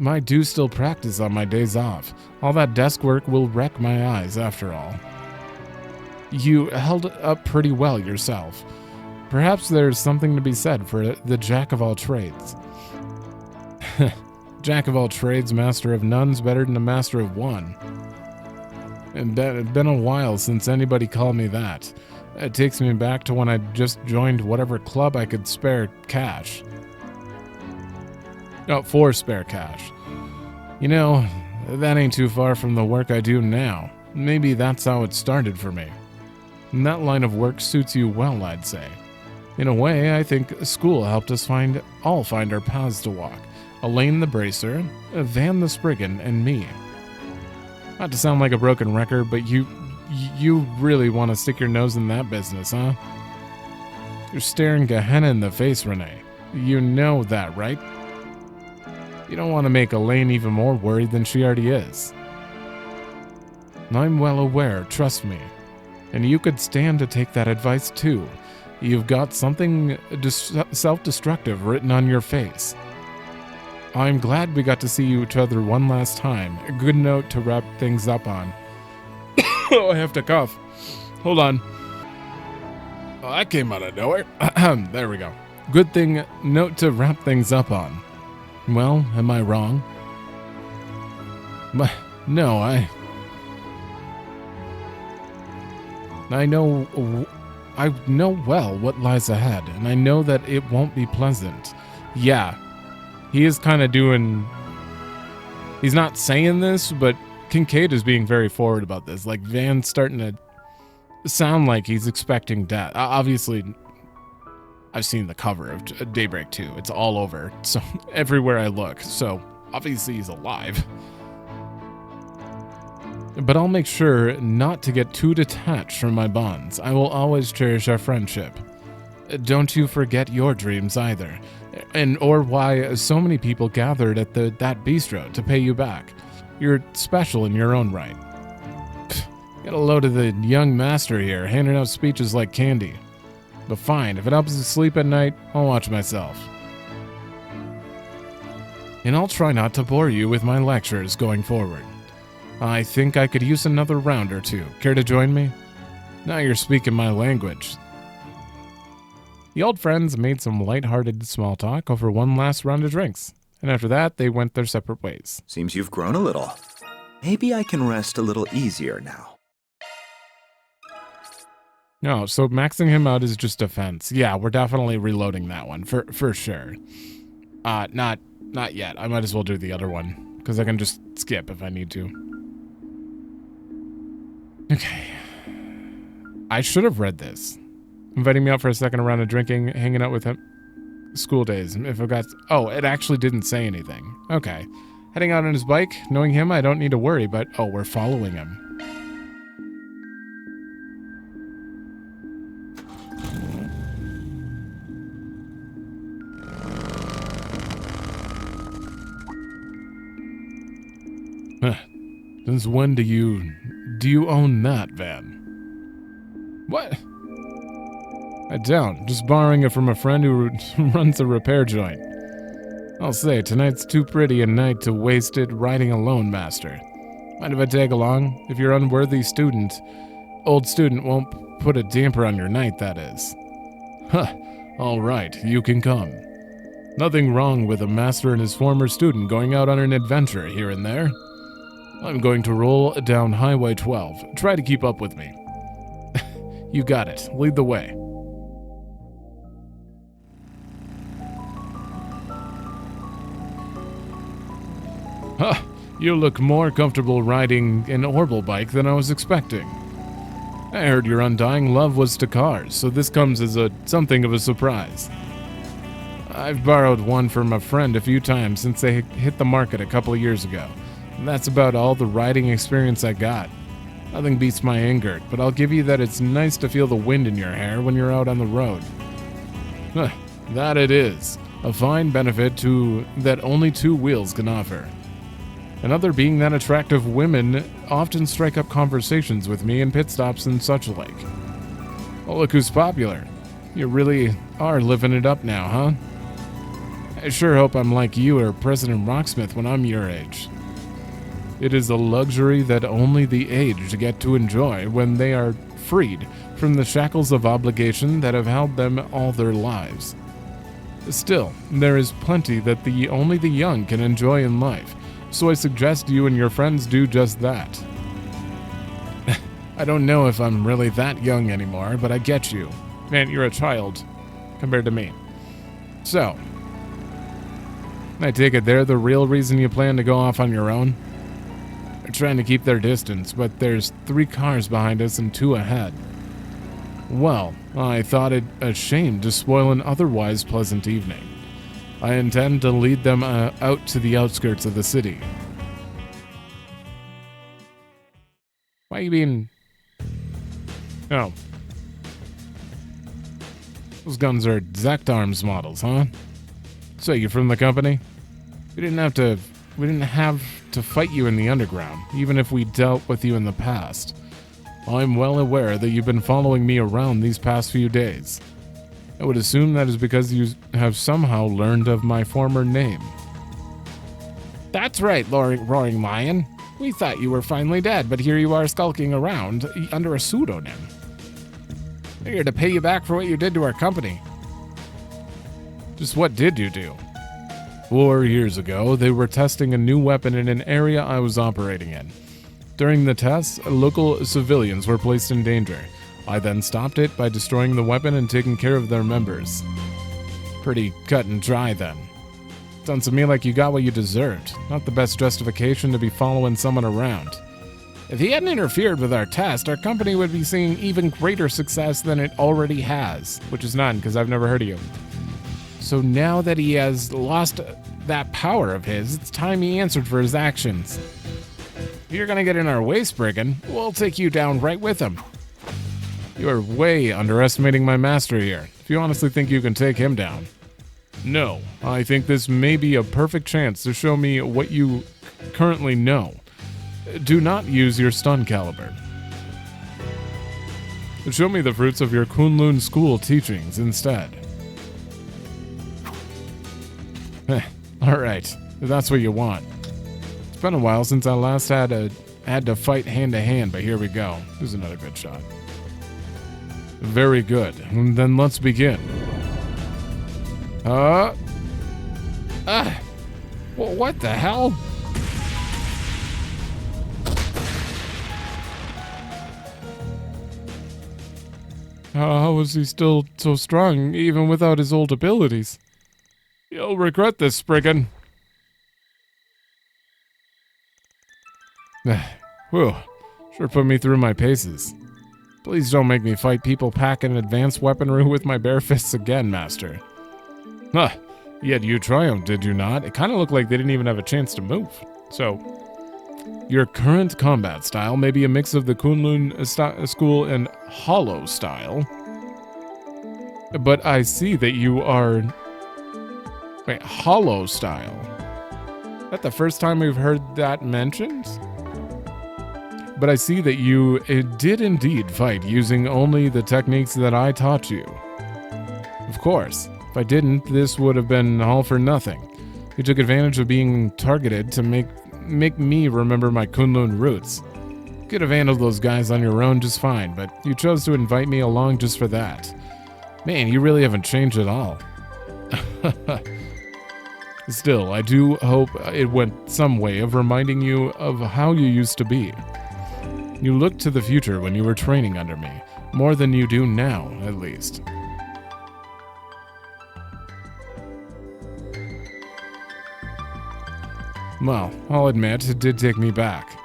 I do still practice on my days off. All that desk work will wreck my eyes after all. You held up pretty well yourself. Perhaps there's something to be said for the jack of all trades. Jack of all trades, master of none's better than a master of one. It's been a while since anybody called me that. It takes me back to when I just joined whatever club I could spare cash. Oh, for spare cash. You know, that ain't too far from the work I do now. Maybe that's how it started for me. And that line of work suits you well, I'd say. In a way, I think school helped us all find our paths to walk. Elaine the Bracer, Van the Spriggan, and me. Not to sound like a broken record, but you really want to stick your nose in that business, huh? You're staring Gehenna in the face, Renee. You know that, right? You don't want to make Elaine even more worried than she already is. I'm well aware, trust me. And you could stand to take that advice too. You've got something self-destructive written on your face. I'm glad we got to see each other one last time. A good note to wrap things up on. Oh, I have to cough. Hold on. Oh, that came out of nowhere. There we go. Good note to wrap things up on. Well, am I wrong? No, I know well what lies ahead, and I know that it won't be pleasant. Yeah, he is kind of he's not saying this, but Kincaid is being very forward about this. Like, Van's starting to sound like he's expecting death. Obviously, I've seen the cover of Daybreak 2. It's all over, so everywhere I look. So, obviously he's alive. But I'll make sure not to get too detached from my bonds. I will always cherish our friendship. Don't you forget your dreams either, or why so many people gathered at that bistro to pay you back. You're special in your own right. Get a load of the young master here, handing out speeches like candy. But fine, if it helps you sleep at night, I'll watch myself. And I'll try not to bore you with my lectures going forward. I think I could use another round or two. Care to join me? Now you're speaking my language. The old friends made some light-hearted small talk over one last round of drinks, and after that, they went their separate ways. Seems you've grown a little. Maybe I can rest a little easier now. No, so maxing him out is just defense. Yeah, we're definitely reloading that one, for sure. Not yet. I might as well do the other one, because I can just skip if I need to. Okay. I should have read this. Inviting me out for a second round of drinking, hanging out with him. School days. If I got... Oh, it actually didn't say anything. Okay. Heading out on his bike. Knowing him, I don't need to worry, but... Oh, we're following him. Since when do you own that van? What? I don't. Just borrowing it from a friend who runs a repair joint. I'll say, tonight's too pretty a night to waste it riding alone, master. Mind if I tag along? If your unworthy old student won't put a damper on your night, that is. Huh. All right, you can come. Nothing wrong with a master and his former student going out on an adventure here and there. I'm going to roll down Highway 12. Try to keep up with me. You got it. Lead the way. Huh. You look more comfortable riding an Orbital bike than I was expecting. I heard your undying love was to cars, so this comes as something of a surprise. I've borrowed one from a friend a few times since they hit the market a couple of years ago. And that's about all the riding experience I got. Nothing beats my Ingert, but I'll give you that it's nice to feel the wind in your hair when you're out on the road. That it is. A fine benefit that only two wheels can offer. Another being that attractive women often strike up conversations with me in pit stops and such like. Oh, look who's popular. You really are living it up now, huh? I sure hope I'm like you or President Rocksmith when I'm your age. It is a luxury that only the aged get to enjoy when they are freed from the shackles of obligation that have held them all their lives. Still, there is plenty that only the young can enjoy in life, so I suggest you and your friends do just that. I don't know if I'm really that young anymore, but I get you. Man, you're a child compared to me. So, I take it they're the real reason you plan to go off on your own? They're trying to keep their distance, but there's 3 cars behind us and 2 ahead. Well, I thought it a shame to spoil an otherwise pleasant evening. I intend to lead them out to the outskirts of the city. Why you being... Oh. Those guns are Zect Arms models, huh? So you're from the company? We didn't have to fight you in the underground, even if we dealt with you in the past. I'm well aware that you've been following me around these past few days. I would assume that is because you have somehow learned of my former name. That's right, Roaring Lion. We thought you were finally dead, but here you are skulking around under a pseudonym. We're here to pay you back for what you did to our company. Just what did you do? 4 years ago, they were testing a new weapon in an area I was operating in. During the tests, local civilians were placed in danger. I then stopped it by destroying the weapon and taking care of their members. Pretty cut and dry then. Sounds to me like you got what you deserved. Not the best justification to be following someone around. If he hadn't interfered with our test, our company would be seeing even greater success than it already has. Which is none, because I've never heard of you. So now that he has lost that power of his, it's time he answered for his actions. If you're gonna get in our way, Spriggan, we'll take you down right with him. You're way underestimating my master here, if you honestly think you can take him down. No, I think this may be a perfect chance to show me what you currently know. Do not use your stun caliber. Show me the fruits of your Kunlun school teachings instead. Alright, if that's what you want. It's been a while since I last had to fight hand to hand, but here we go. Here's another good shot. Very good. Then let's begin. What the hell? How is he still so strong, even without his old abilities? You'll regret this, Spriggan. Whew, sure put me through my paces. Please don't make me fight people packing advanced weaponry with my bare fists again, Master. Huh, yet you triumphed, did you not? It kind of looked like they didn't even have a chance to move. So, your current combat style may be a mix of the Kunlun school and Hollow style. But I see that you are... Wait, Hollow style? Is that the first time we've heard that mentioned? But I see that you did indeed fight using only the techniques that I taught you. Of course, if I didn't, this would have been all for nothing. You took advantage of being targeted to make me remember my Kunlun roots. You could have handled those guys on your own just fine, but you chose to invite me along just for that. Man, you really haven't changed at all. Still, I do hope it went some way of reminding you of how you used to be. You looked to the future when you were training under me, more than you do now, at least. Well, I'll admit, it did take me back.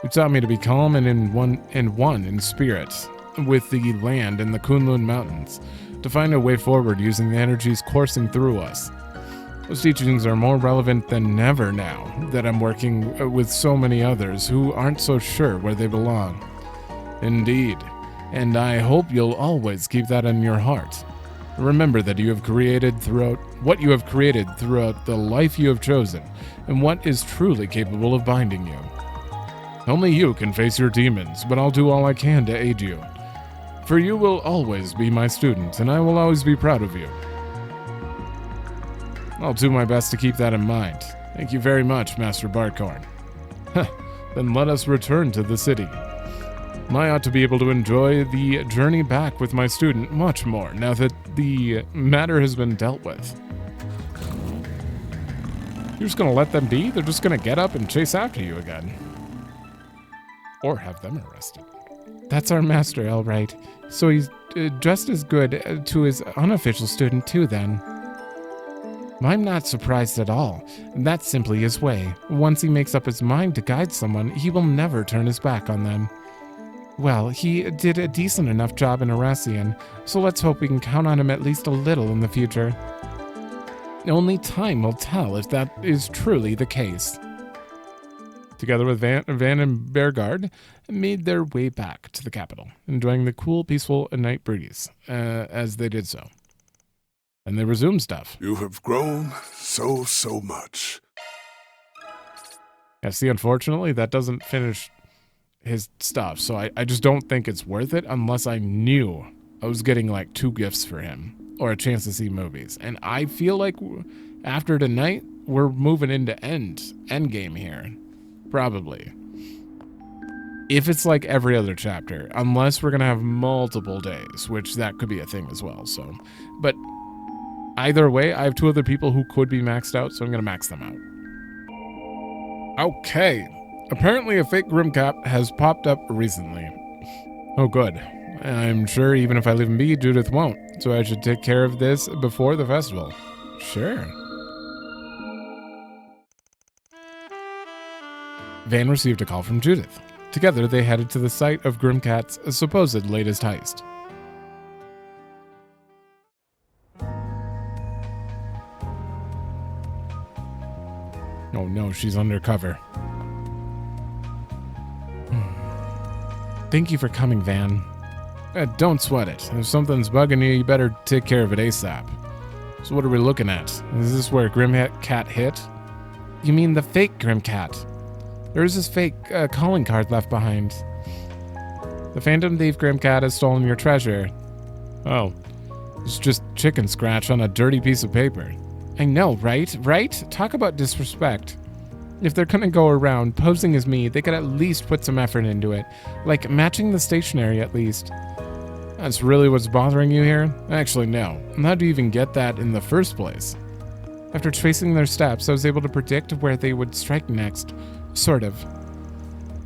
You taught me to be calm and one in spirit, with the land and the Kunlun Mountains, to find a way forward using the energies coursing through us. Those teachings are more relevant than ever now that I'm working with so many others who aren't so sure where they belong. Indeed, and I hope you'll always keep that in your heart. Remember that you have created throughout the life you have chosen, and what is truly capable of binding you. Only you can face your demons, but I'll do all I can to aid you. for you will always be my student, and I will always be proud of you. I'll do my best to keep that in mind. Thank you very much, Master Barkhorn. Then let us return to the city. I ought to be able to enjoy the journey back with my student much more now that the matter has been dealt with. You're just going to let them be? They're just going to get up and chase after you again. Or have them arrested. That's our master, all right. So he's just as good to his unofficial student, too, then. I'm not surprised at all. That's simply his way. Once he makes up his mind to guide someone, he will never turn his back on them. Well, he did a decent enough job in Arassian, so let's hope we can count on him at least a little in the future. Only time will tell if that is truly the case. Together with Van and Bearguard, made their way back to the capital, enjoying the cool, peaceful night breeze as they did so. And they resumed stuff. You have grown so much. Yeah, see, unfortunately, that doesn't finish his stuff, so I just don't think it's worth it unless I knew I was getting like 2 gifts for him or a chance to see movies. And I feel like after tonight, we're moving into endgame here. Probably. If it's like every other chapter, unless we're going to have multiple days, which that could be a thing as well, so. But either way, I have 2 other people who could be maxed out, so I'm going to max them out. Okay. Apparently a fake Grimcap has popped up recently. Oh, good. I'm sure even if I leave him be, Judith won't, so I should take care of this before the festival. Sure. Van received a call from Judith. Together, they headed to the site of Grimcat's supposed latest heist. Oh no, she's undercover. Thank you for coming, Van. Don't sweat it. If something's bugging you, you better take care of it ASAP. So what are we looking at? Is this where Grimcat hit? You mean the fake Grimcat? There is this fake calling card left behind. The Phantom Thief Grimcat has stolen your treasure. Oh, it's just chicken scratch on a dirty piece of paper. I know, right? Right? Talk about disrespect. If they're gonna go around posing as me, they could at least put some effort into it. Like matching the stationery at least. That's really what's bothering you here? Actually, no. How'd you even get that in the first place? After tracing their steps, I was able to predict where they would strike next. Sort of.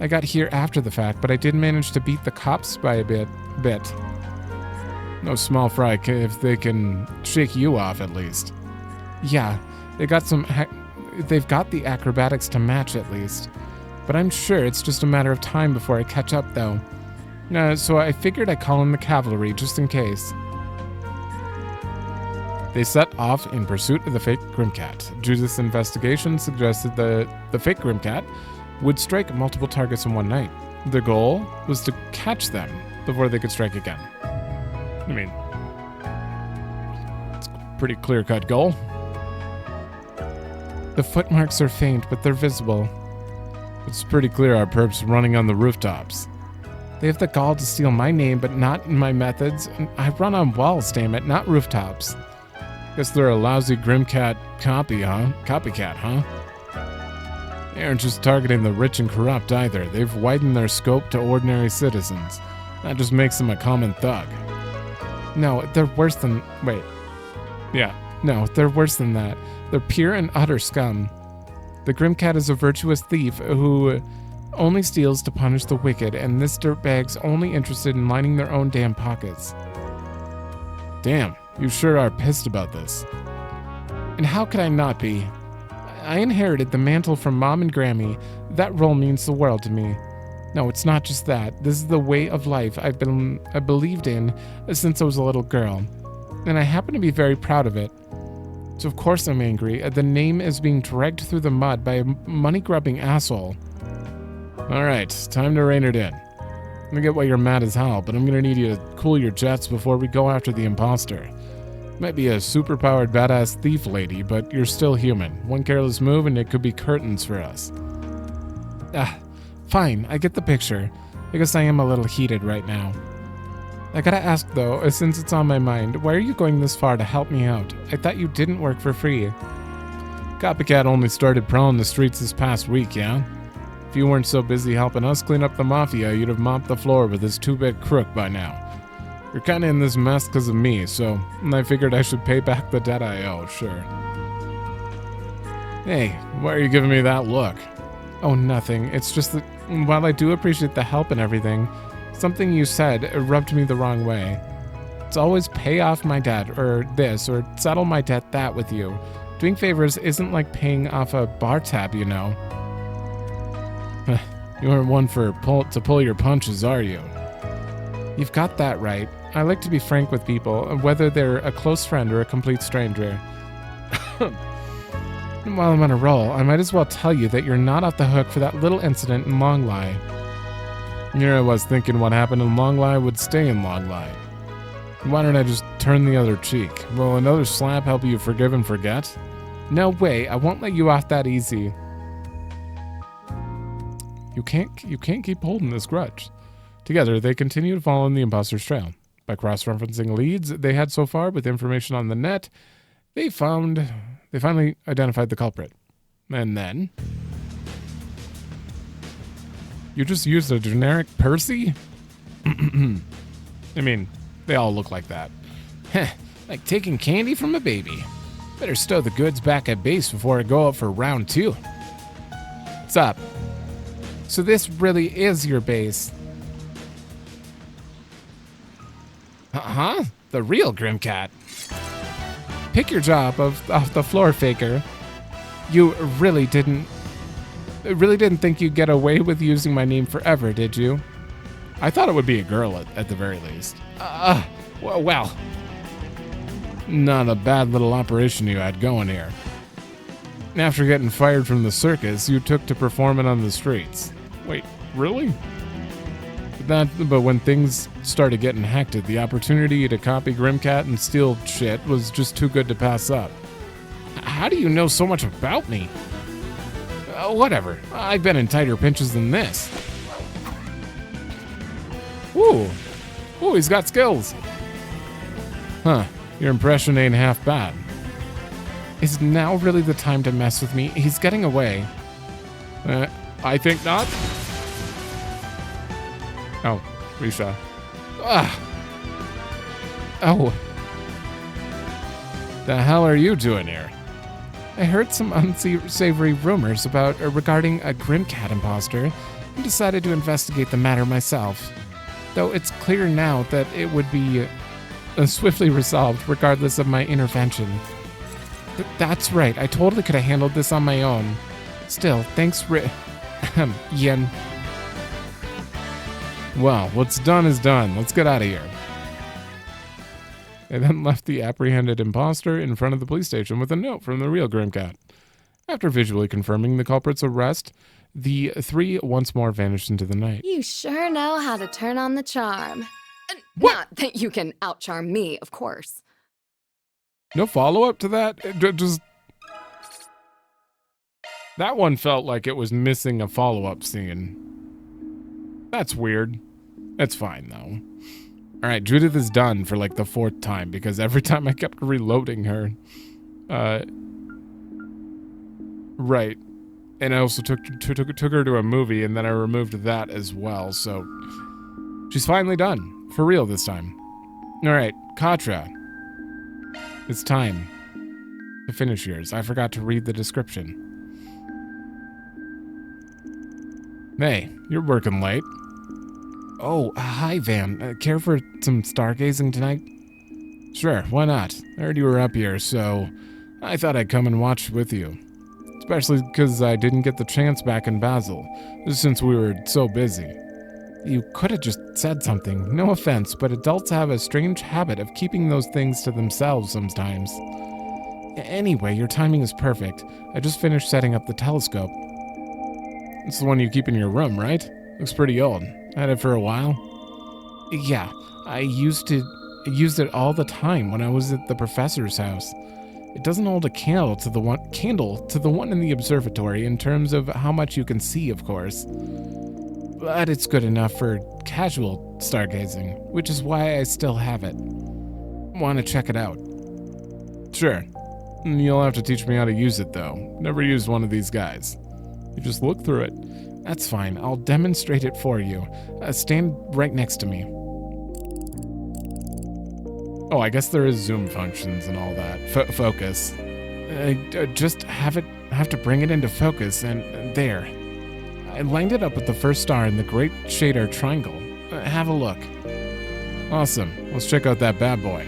I got here after the fact, but I did manage to beat the cops by a bit. No small fry if they can shake you off at least. Yeah, they've got the acrobatics to match at least. But I'm sure it's just a matter of time before I catch up though. So I figured I'd call in the cavalry just in case. They set off in pursuit of the fake Grimcat. Judith's investigation suggested that the fake Grimcat would strike multiple targets in one night. The goal was to catch them before they could strike again. I mean, it's a pretty clear-cut goal. The footmarks are faint, but they're visible. It's pretty clear our perps running on the rooftops. They have the gall to steal my name, but not my methods. I run on walls, damn it, not rooftops. Guess they're a lousy Grimcat copycat, huh? They aren't just targeting the rich and corrupt either. They've widened their scope to ordinary citizens. That just makes them a common thug. No, they're worse than... Wait. Yeah, no, they're worse than that. They're pure and utter scum. The Grimcat is a virtuous thief who only steals to punish the wicked, and this dirtbag's only interested in lining their own damn pockets. Damn, you sure are pissed about this. And how could I not be? I inherited the mantle from Mom and Grammy. That role means the world to me. No, it's not just that. This is the way of life I believed in since I was a little girl. And I happen to be very proud of it. So of course I'm angry. The name is being dragged through the mud by a money-grubbing asshole. Alright, time to rein it in. I get why you're mad as hell, but I'm gonna need you to cool your jets before we go after the imposter. Might be a super-powered badass thief lady, but you're still human. One careless move and it could be curtains for us. Fine, I get the picture. I guess I am a little heated right now. I gotta ask though, since it's on my mind, why are you going this far to help me out? I thought you didn't work for free. Copycat only started prowling the streets this past week, yeah? If you weren't so busy helping us clean up the mafia, you'd have mopped the floor with this two-bit crook by now. You're kinda in this mess because of me, so I figured I should pay back the debt I owe, sure. Hey, why are you giving me that look? Oh, nothing. It's just that while I do appreciate the help and everything, something you said rubbed me the wrong way. It's always pay off my debt, or this, or settle my debt that with you. Doing favors isn't like paying off a bar tab, you know. You aren't one to pull your punches, are you? You've got that right. I like to be frank with people, whether they're a close friend or a complete stranger. While I'm on a roll, I might as well tell you that you're not off the hook for that little incident in Longlie. Here I was thinking what happened in Longlie would stay in Longlie. Why don't I just turn the other cheek? Will another slap help you forgive and forget? No way, I won't let you off that easy. You can't keep holding this grudge. Together, they continue to follow in the imposter's trail. By cross-referencing leads they had so far with information on the net, they finally identified the culprit. And then... You just used a generic Percy? I mean, they all look like that. Heh, like taking candy from a baby. Better stow the goods back at base before I go out for round 2. What's up? So this really is your base? Uh-huh, the real Grimcat. Pick your job off the floor faker. You really didn't think you'd get away with using my name forever, did you? I thought it would be a girl at the very least. Well, not a bad little operation you had going here. After getting fired from the circus, you took to performing on the streets. Wait, really? But when things started getting hectic, the opportunity to copy Grimcat and steal shit was just too good to pass up. How do you know so much about me? Whatever. I've been in tighter pinches than this. Ooh, he's got skills. Huh, your impression ain't half bad. Is now really the time to mess with me? He's getting away. I think not. Oh, Risha. Oh. The hell are you doing here? I heard some unsavory rumors regarding a Grimcat imposter and decided to investigate the matter myself. Though it's clear now that it would be swiftly resolved regardless of my intervention. That's right, I totally could have handled this on my own. Still, thanks Yin. Well, what's done is done. Let's get out of here. They then left the apprehended imposter in front of the police station with a note from the real Grimcat. After visually confirming the culprit's arrest, the three once more vanished into the night. You sure know how to turn on the charm. What? Not that you can outcharm me, of course. No follow-up to that? Just... That one felt like it was missing a follow-up scene. That's weird. It's fine, though. Alright, Judith is done for like the 4th time because every time I kept reloading her. Right. And I also took her to a movie and then I removed that as well, so... She's finally done. For real this time. Alright, Katra. It's time to finish yours. I forgot to read the description. Hey, you're working late. Oh, hi, Van. Care for some stargazing tonight? Sure, why not? I heard you were up here, so I thought I'd come and watch with you. Especially because I didn't get the chance back in Basel, since we were so busy. You could have just said something. No offense, but adults have a strange habit of keeping those things to themselves sometimes. Anyway, your timing is perfect. I just finished setting up the telescope. It's the one you keep in your room, right? Looks pretty old. Had it for a while? Yeah, I used it all the time when I was at the professor's house. It doesn't hold a candle to the one in the observatory in terms of how much you can see, of course. but it's good enough for casual stargazing, which is why I still have it. Want to check it out? Sure. You'll have to teach me how to use it, though. Never used one of these guys. You just look through it. That's fine. I'll demonstrate it for you. Stand right next to me. Oh, I guess there is zoom functions and all that. Focus. Just have to bring it into focus, and there. I lined it up with the first star in the Great Shader Triangle. Have a look. Awesome. Let's check out that bad boy.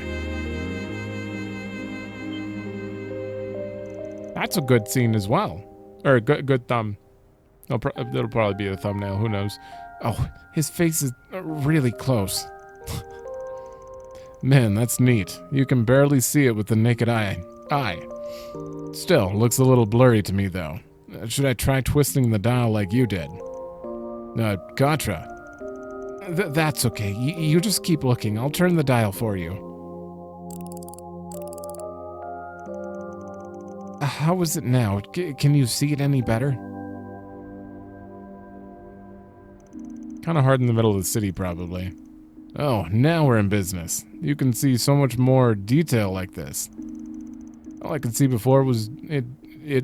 That's a good scene as well. Or a good thumb. It'll probably be a thumbnail. Who knows? Oh, his face is really close. Man, that's neat. You can barely see it with the naked eye. Still, looks a little blurry to me, though. Should I try twisting the dial like you did? Gotcha. That's okay. You just keep looking. I'll turn the dial for you. How is it now? Can you see it any better? Kind of hard in the middle of the city, probably. Oh, now we're in business. You can see so much more detail like this. All I could see before was it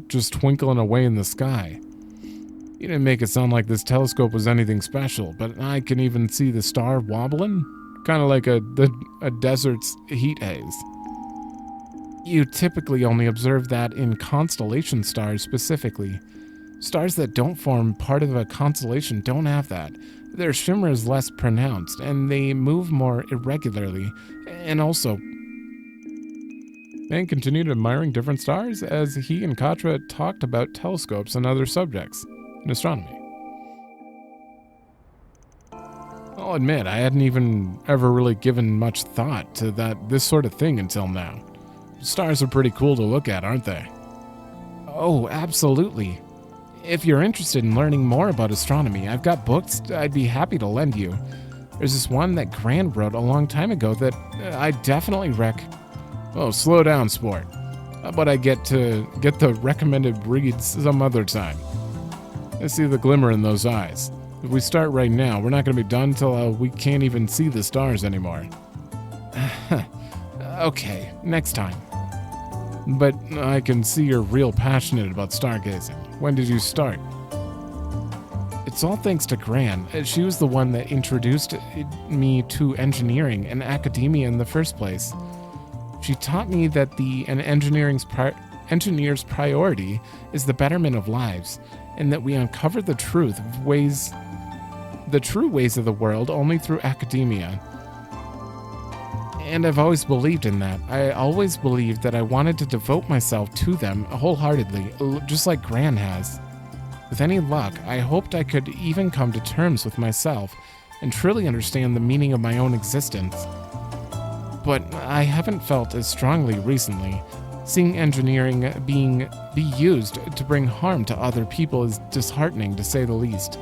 just twinkling away in the sky. You didn't make it sound like this telescope was anything special, but I can even see the star wobbling, kind of like a desert's heat haze. You typically only observe that in constellation stars specifically. Stars that don't form part of a constellation don't have that. Their shimmer is less pronounced, and they move more irregularly, and continued admiring different stars as he and Katra talked about telescopes and other subjects in astronomy. I'll admit, I hadn't even ever really given much thought to this sort of thing until now. Stars are pretty cool to look at, aren't they? Oh, absolutely. If you're interested in learning more about astronomy, I've got books I'd be happy to lend you. There's this one that Gran wrote a long time ago that I definitely Oh, slow down, sport. How about I get the recommended reads some other time? I see the glimmer in those eyes. If we start right now, we're not going to be done till we can't even see the stars anymore. Okay, next time. But I can see you're real passionate about stargazing. When did you start? It's all thanks to Gran. She was the one that introduced me to engineering and academia in the first place. She taught me that an engineer's priority is the betterment of lives, and that we uncover the true ways of the world only through academia. And I've always believed in that. I always believed that I wanted to devote myself to them wholeheartedly, just like Gran has. With any luck, I hoped I could even come to terms with myself and truly understand the meaning of my own existence. But I haven't felt as strongly recently. Seeing engineering be used to bring harm to other people is disheartening, to say the least.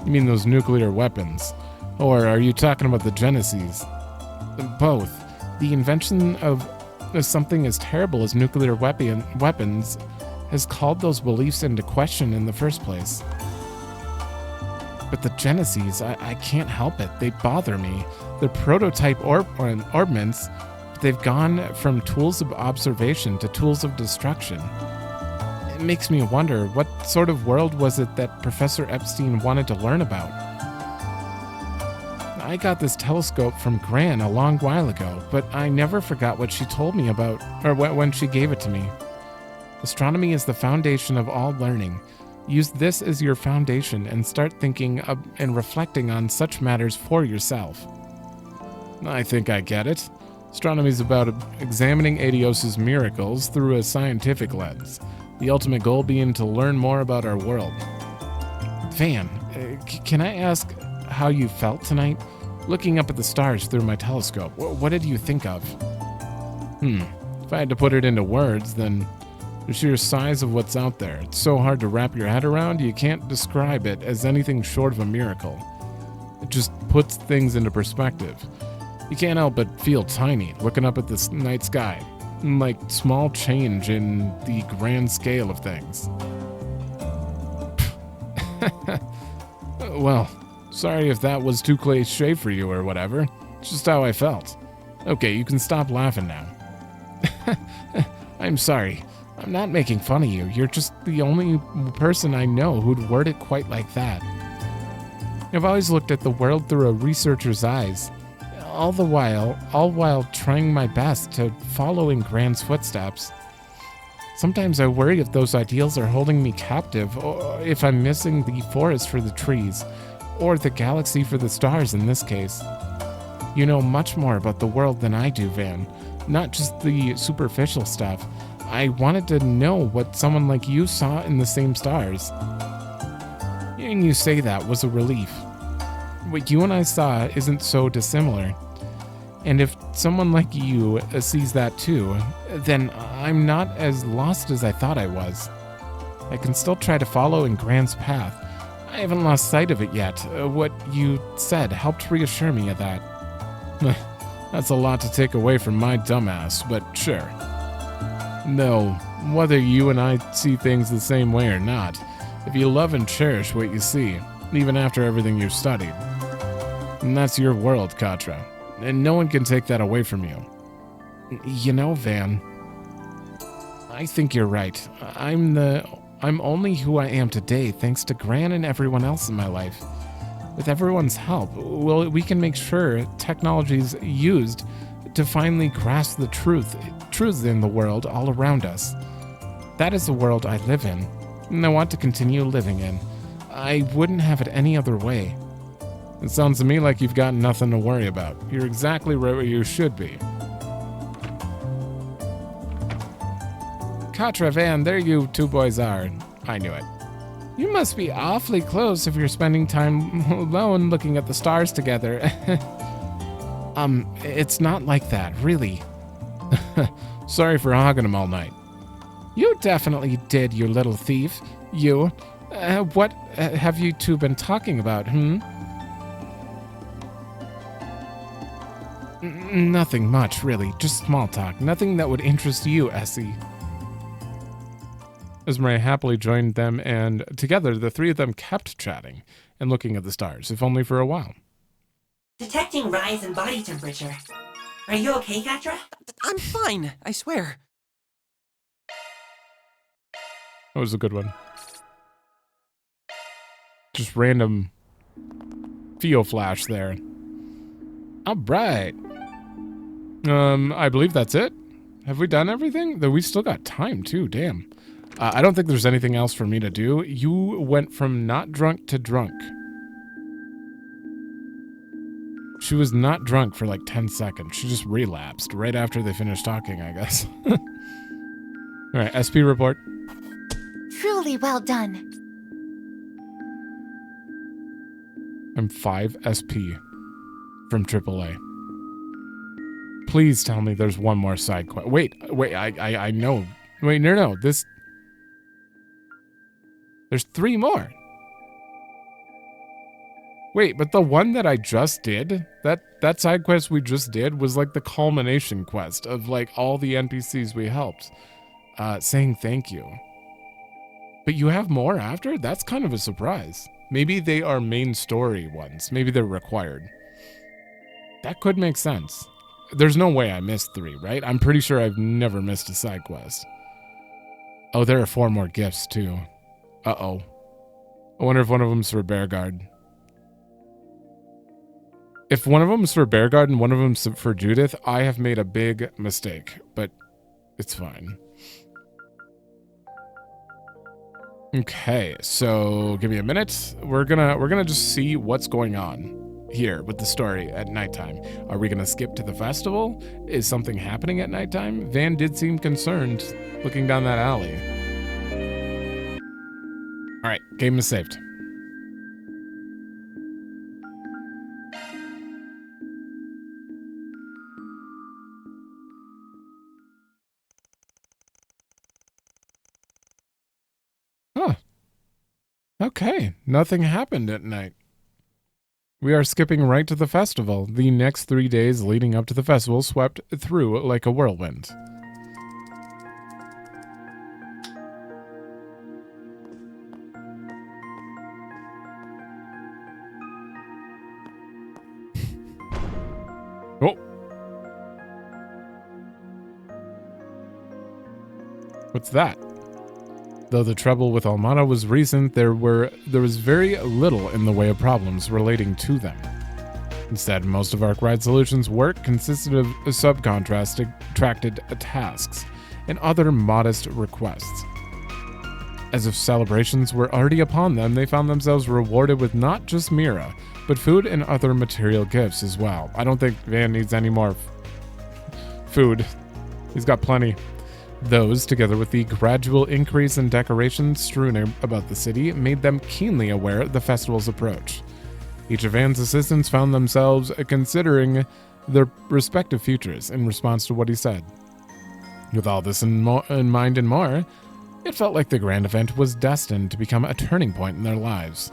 You mean those nuclear weapons? Or are you talking about the Genesis? Both. The invention of something as terrible as nuclear weapons has called those beliefs into question in the first place. But the Genesis, I can't help it. They bother me. They're prototype orbments, but they've gone from tools of observation to tools of destruction. It makes me wonder, what sort of world was it that Professor Epstein wanted to learn about? I got this telescope from Gran a long while ago, but I never forgot what she told me about, or when she gave it to me. Astronomy is the foundation of all learning. Use this as your foundation and start thinking and reflecting on such matters for yourself. I think I get it. Astronomy is about examining Adios's miracles through a scientific lens, the ultimate goal being to learn more about our world. Van, can I ask how you felt tonight? Looking up at the stars through my telescope, what did you think of? If I had to put it into words, then the sheer size of what's out there, it's so hard to wrap your head around, you can't describe it as anything short of a miracle. It just puts things into perspective. You can't help but feel tiny looking up at this night sky, like small change in the grand scale of things. Well, sorry if that was too cliche for you or whatever. It's just how I felt. Okay, you can stop laughing now. I'm sorry. I'm not making fun of you. You're just the only person I know who'd word it quite like that. I've always looked at the world through a researcher's eyes, all while trying my best to follow in Grant's footsteps. Sometimes I worry if those ideals are holding me captive, or if I'm missing the forest for the trees, or the galaxy for the stars in this case. You know much more about the world than I do, Van, not just the superficial stuff. I wanted to know what someone like you saw in the same stars. Hearing you say that was a relief. What you and I saw isn't so dissimilar. And if someone like you sees that too, then I'm not as lost as I thought I was. I can still try to follow in Grant's path. I haven't lost sight of it yet. What you said helped reassure me of that. That's a lot to take away from my dumbass, but sure. No, whether you and I see things the same way or not, if you love and cherish what you see, even after everything you've studied, and that's your world, Katra, and no one can take that away from you. You know, Van, I think you're right. I'm only who I am today thanks to Gran and everyone else in my life. With everyone's help, we can make sure technology's used to finally grasp the truths in the world all around us. That is the world I live in, and I want to continue living in. I wouldn't have it any other way. It sounds to me like you've got nothing to worry about. You're exactly right where you should be. Katra, Van, there you two boys are. I knew it. You must be awfully close if you're spending time alone looking at the stars together. It's not like that, really. Sorry for hogging them all night. You definitely did, you little thief. You. What have you two been talking about, Nothing much, really. Just small talk. Nothing that would interest you, Essie. Esmeralda happily joined them, and together the three of them kept chatting and looking at the stars, if only for a while. Detecting rise in body temperature. Are you okay, Katra? I'm fine, I swear. That was a good one. Just random feel flash there. All right. I believe that's it. Have we done everything? Though we still got time too, damn. I don't think there's anything else for me to do. You went from not drunk to drunk. She was not drunk for like 10 seconds. She just relapsed right after they finished talking, I guess. All right, SP report. Truly well done. I'm 5 SP from AAA. Please tell me there's one more side quest. Wait, I know. Wait, no, this... There's 3 more. Wait, but the one that I just did, that side quest we just did was like the culmination quest of like all the NPCs we helped, saying thank you. But you have more after? That's kind of a surprise. Maybe they are main story ones. Maybe they're required. That could make sense. There's no way I missed 3, right? I'm pretty sure I've never missed a side quest. Oh, there are 4 more gifts too. Uh-oh. I wonder if one of them's for Bearguard. If one of them's for Bearguard and one of them's for Judith, I have made a big mistake, but it's fine. Okay, so give me a minute. We're gonna just see what's going on here with the story at nighttime. Are we gonna skip to the festival? Is something happening at nighttime? Van did seem concerned looking down that alley. All right, game is saved. Huh. Okay, nothing happened at night. We are skipping right to the festival. The next 3 days leading up to the festival swept through like a whirlwind. What's that? Though the trouble with Almana was recent, there was very little in the way of problems relating to them. Instead, most of Arkride Solutions' work consisted of subcontracted tasks and other modest requests. As if celebrations were already upon them, they found themselves rewarded with not just Mira, but food and other material gifts as well. I don't think Van needs any more food. He's got plenty. Those, together with the gradual increase in decorations strewn about the city, made them keenly aware of the festival's approach. Each of Van's assistants found themselves considering their respective futures in response to what he said. With all this in mind and more, it felt like the grand event was destined to become a turning point in their lives.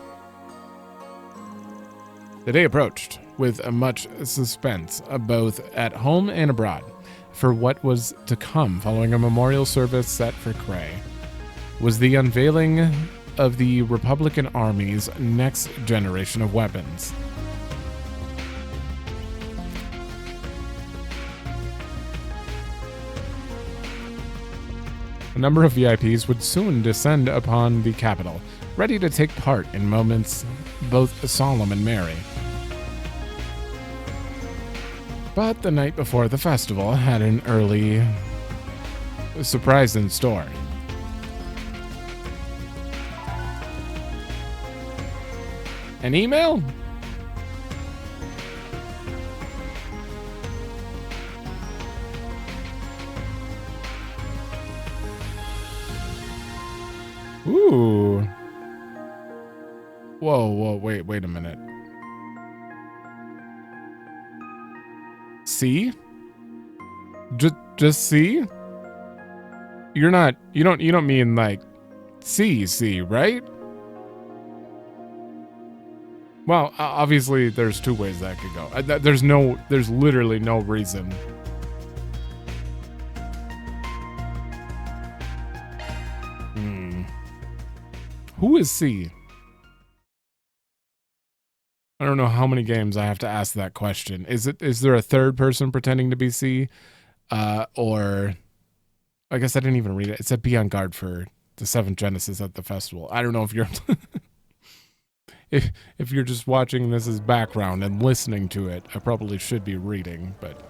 The day approached with much suspense, both at home and abroad, for what was to come following a memorial service set for Cray. Was the unveiling of the Republican Army's next generation of weapons. A number of VIPs would soon descend upon the capital, ready to take part in moments both solemn and merry. But the night before the festival had an early surprise in store. An email? Ooh. Whoa, wait a minute. See? Just see? You don't mean like see, right? Well, obviously there's two ways that could go. There's literally no reason. Who is C? I don't know how many games I have to ask that question. Is there a third person pretending to be C? Or I guess I didn't even read it. It said be on guard for the 7th Genesis at the festival. I don't know if you're if you're just watching this as background and listening to it, I probably should be reading, but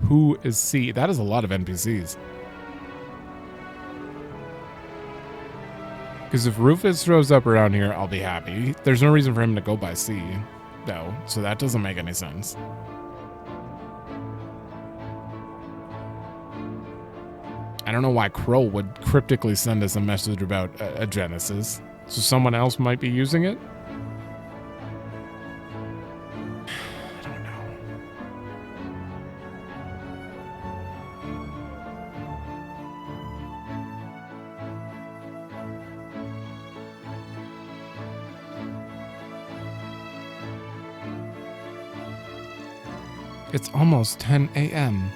who is C? That is a lot of NPCs. Because if Rufus throws up around here, I'll be happy. There's no reason for him to go by C, though, so that doesn't make any sense. I don't know why Crow would cryptically send us a message about a Genesis. So someone else might be using it? I don't know. It's almost 10 a.m.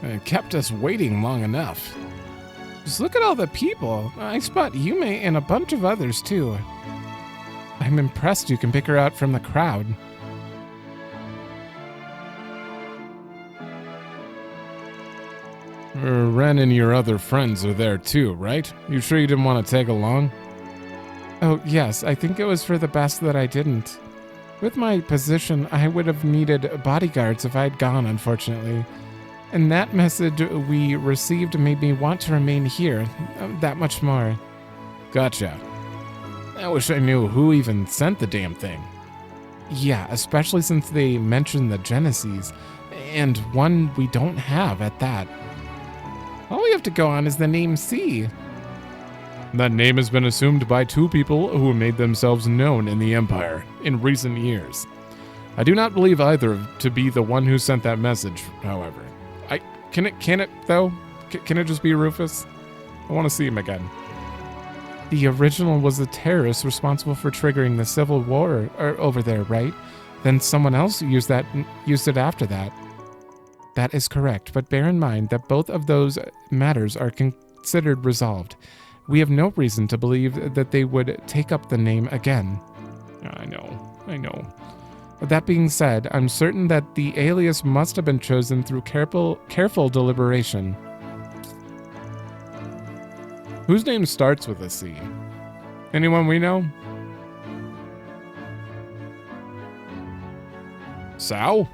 It kept us waiting long enough. Just look at all the people. I spot Yume and a bunch of others too. I'm impressed you can pick her out from the crowd. Ren and your other friends are there too, right? You sure you didn't want to tag along? Oh yes, I think it was for the best that I didn't. With my position, I would have needed bodyguards if I'd gone, unfortunately. And that message we received made me want to remain here, that much more. Gotcha. I wish I knew who even sent the damn thing. Yeah, especially since they mentioned the Genesis, and one we don't have at that. All we have to go on is the name C. That name has been assumed by two people who made themselves known in the Empire in recent years. I do not believe either to be the one who sent that message, however. Can it though? Can it just be Rufus? I want to see him again. The original was a terrorist responsible for triggering the civil war over there, right? Then someone else used it after that. That is correct, but bear in mind that both of those matters are considered resolved. We have no reason to believe that they would take up the name again. I know. That being said, I'm certain that the alias must have been chosen through careful deliberation. Whose name starts with a C? Anyone we know? Sal?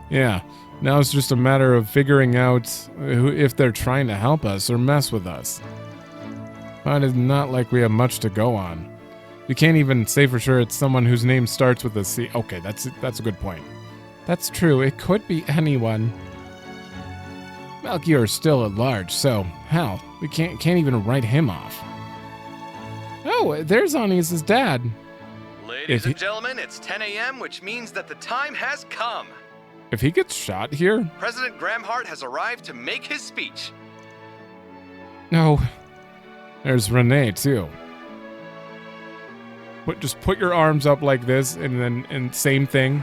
Yeah, now it's just a matter of figuring out if they're trying to help us or mess with us. But it's not like we have much to go on. You can't even say for sure it's someone whose name starts with a C. Okay, that's a good point. That's true, it could be anyone. Melchior's still at large, so hell, we can't even write him off. Oh, there's Anis' dad. Ladies and gentlemen, it's 10 a.m., which means that the time has come. If he gets shot here? President Gramhart has arrived to make his speech. No. There's Renee, too. Just put your arms up like this, and same thing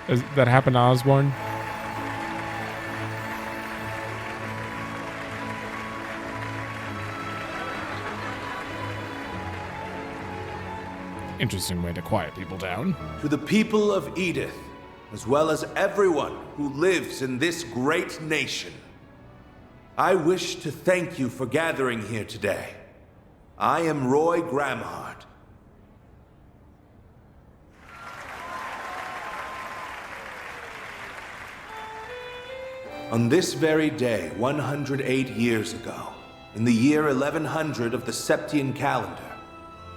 as that happened to Osborne. Interesting way to quiet people down. To the people of Edith, as well as everyone who lives in this great nation, I wish to thank you for gathering here today. I am Roy Gramhart. On this very day, 108 years ago, in the year 1100 of the Septian calendar,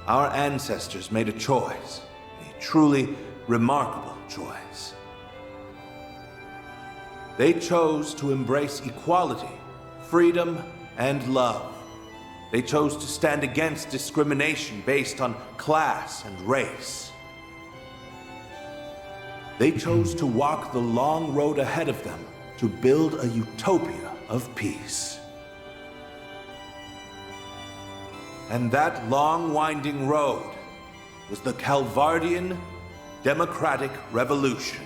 our ancestors made a choice, a truly remarkable choice. They chose to embrace equality, freedom, and love. They chose to stand against discrimination based on class and race. They chose to walk the long road ahead of them to build a utopia of peace. And that long, winding road was the Calvardian Democratic Revolution,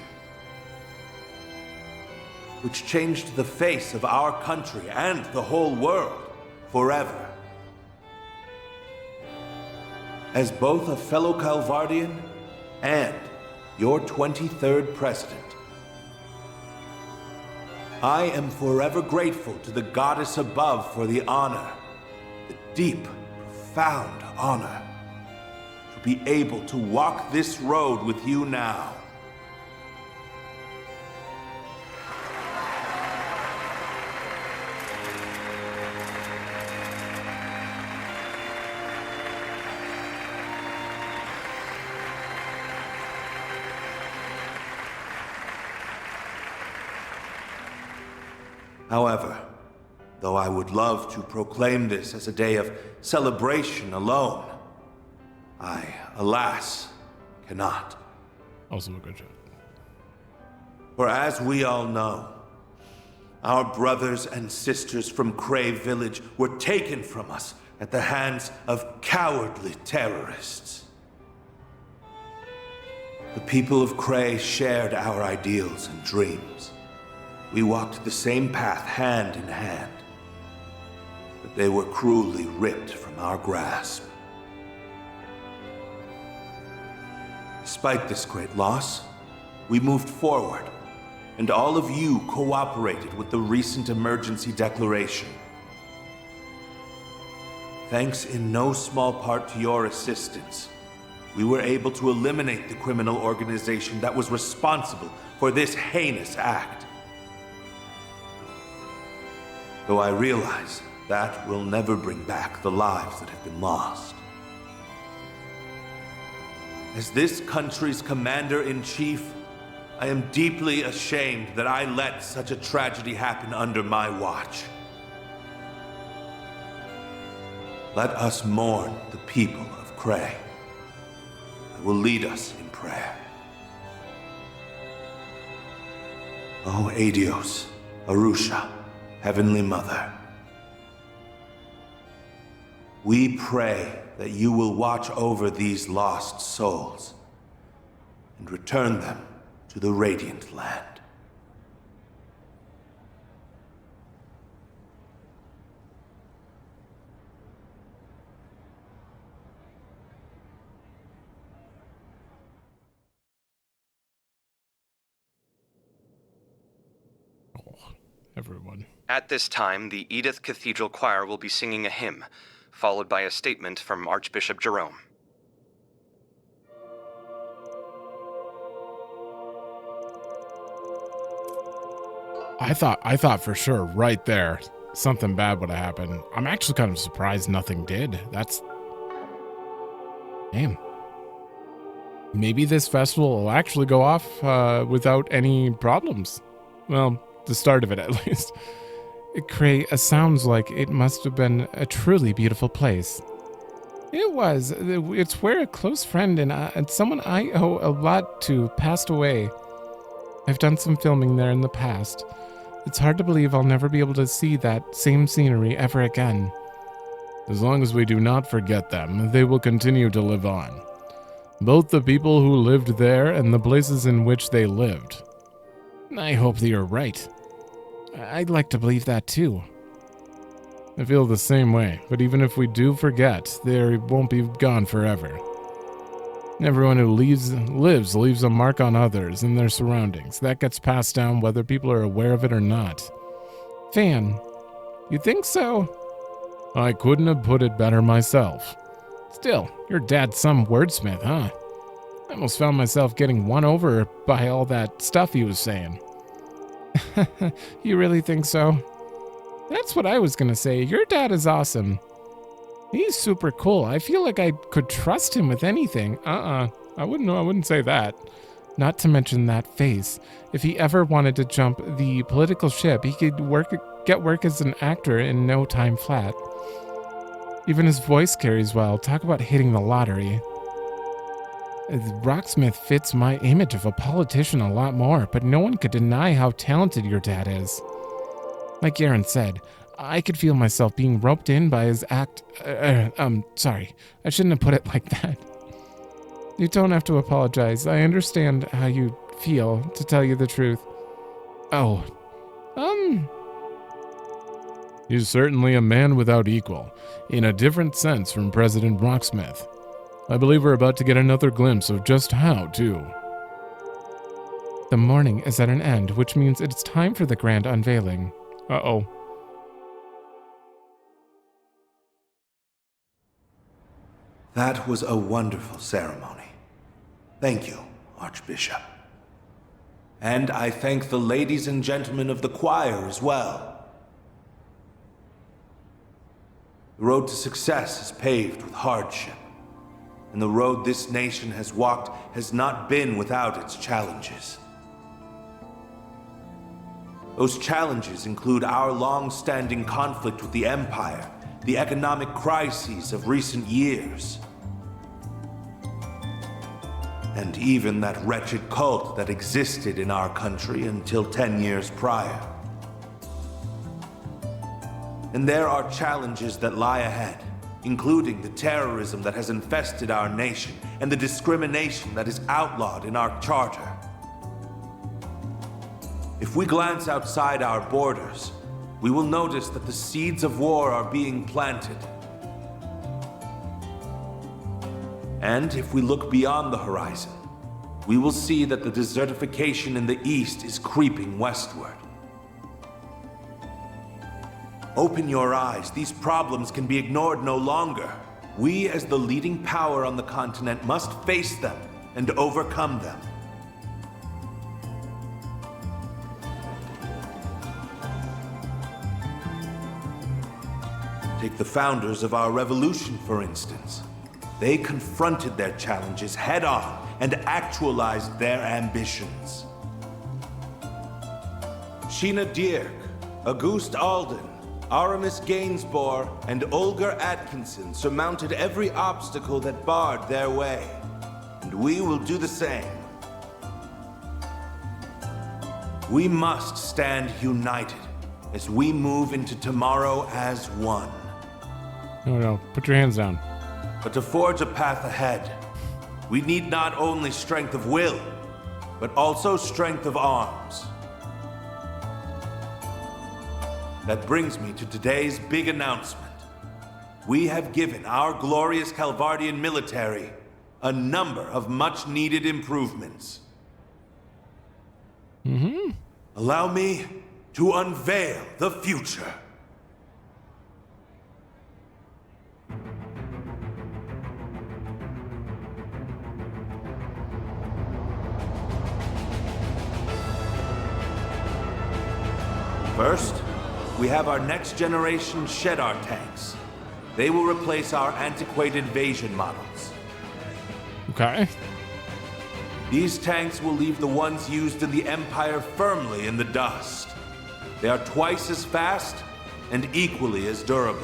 which changed the face of our country and the whole world forever. As both a fellow Calvardian and your 23rd president, I am forever grateful to the goddess above for the honor, the deep, profound honor, to be able to walk this road with you now. However, though I would love to proclaim this as a day of celebration alone, I, alas, cannot. Also a good job. For as we all know, our brothers and sisters from Cray Village were taken from us at the hands of cowardly terrorists. The people of Cray shared our ideals and dreams. We walked the same path hand in hand, but they were cruelly ripped from our grasp. Despite this great loss, we moved forward, and all of you cooperated with the recent emergency declaration. Thanks in no small part to your assistance, we were able to eliminate the criminal organization that was responsible for this heinous act. Though I realize that will never bring back the lives that have been lost. As this country's commander-in-chief, I am deeply ashamed that I let such a tragedy happen under my watch. Let us mourn the people of Cray. I will lead us in prayer. O Adios, Arusha, Heavenly Mother, we pray that you will watch over these lost souls and return them to the Radiant Land. everyone. At this time, the Edith Cathedral Choir will be singing a hymn, followed by a statement from Archbishop Jerome. I thought for sure right there something bad would have happened. I'm actually kind of surprised nothing did. That's... Damn. Maybe this festival will actually go off without any problems. Well, the start of it at least. It sounds like it must have been a truly beautiful place. It was. It's where a close friend and someone I owe a lot to passed away. I've done some filming there in the past. It's hard to believe I'll never be able to see that same scenery ever again. As long as we do not forget them, they will continue to live on. Both the people who lived there and the places in which they lived. I hope that you're right. I'd like to believe that too. I feel the same way, but even if we do forget, they won't be gone forever. Everyone who lives leaves a mark on others and their surroundings. That gets passed down whether people are aware of it or not. Fan, you think so? I couldn't have put it better myself. Still, your dad's some wordsmith, huh? I almost found myself getting won over by all that stuff he was saying. You really think so? That's what I was gonna say. Your dad is awesome. He's super cool. I feel like I could trust him with anything. I wouldn't say that. Not to mention that face. If he ever wanted to jump the political ship, he could get work as an actor in no time flat. Even his voice carries well. Talk about hitting the lottery. Rocksmith fits my image of a politician a lot more, but no one could deny how talented your dad is. Like Aaron said, I could feel myself being roped in by his act. Sorry. I shouldn't have put it like that. You don't have to apologize. I understand how you feel, to tell you the truth. Oh. He's certainly a man without equal, in a different sense from President Rocksmith. I believe we're about to get another glimpse of just how, too. The morning is at an end, which means it's time for the grand unveiling. Uh-oh. That was a wonderful ceremony. Thank you, Archbishop. And I thank the ladies and gentlemen of the choir as well. The road to success is paved with hardship, and the road this nation has walked has not been without its challenges. Those challenges include our long-standing conflict with the Empire, the economic crises of recent years, and even that wretched cult that existed in our country until 10 years prior. And there are challenges that lie ahead, including the terrorism that has infested our nation and the discrimination that is outlawed in our charter. If we glance outside our borders, we will notice that the seeds of war are being planted. And if we look beyond the horizon, we will see that the desertification in the east is creeping westward. Open your eyes. These problems can be ignored no longer. We, as the leading power on the continent, must face them and overcome them. Take the founders of our revolution, for instance. They confronted their challenges head-on and actualized their ambitions. Sheena Dierk, Auguste Alden, Aramis Gainsborough, and Olga Atkinson surmounted every obstacle that barred their way. And we will do the same. We must stand united as we move into tomorrow as one. No, put your hands down. But to forge a path ahead, we need not only strength of will, but also strength of arms. That brings me to today's big announcement. We have given our glorious Calvardian military a number of much-needed improvements. Allow me to unveil the future. First, we have our next-generation Shedar tanks. They will replace our antiquated Vasion models. Okay. These tanks will leave the ones used in the Empire firmly in the dust. They are twice as fast and equally as durable.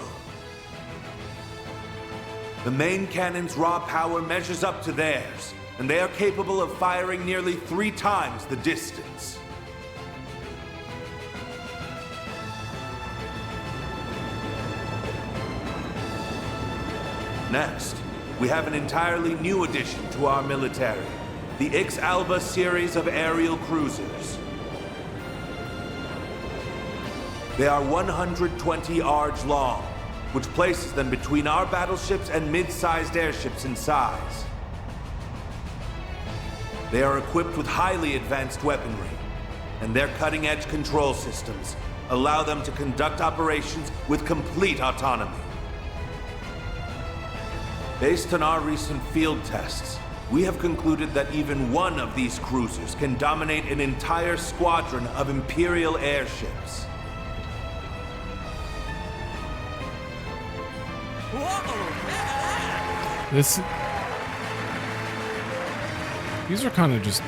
The main cannon's raw power measures up to theirs, and they are capable of firing nearly 3 times the distance. Next, we have an entirely new addition to our military, the Ix-Alba series of aerial cruisers. They are 120 ards long, which places them between our battleships and mid-sized airships in size. They are equipped with highly advanced weaponry, and their cutting-edge control systems allow them to conduct operations with complete autonomy. Based on our recent field tests, we have concluded that even one of these cruisers can dominate an entire squadron of Imperial airships. These are kind of just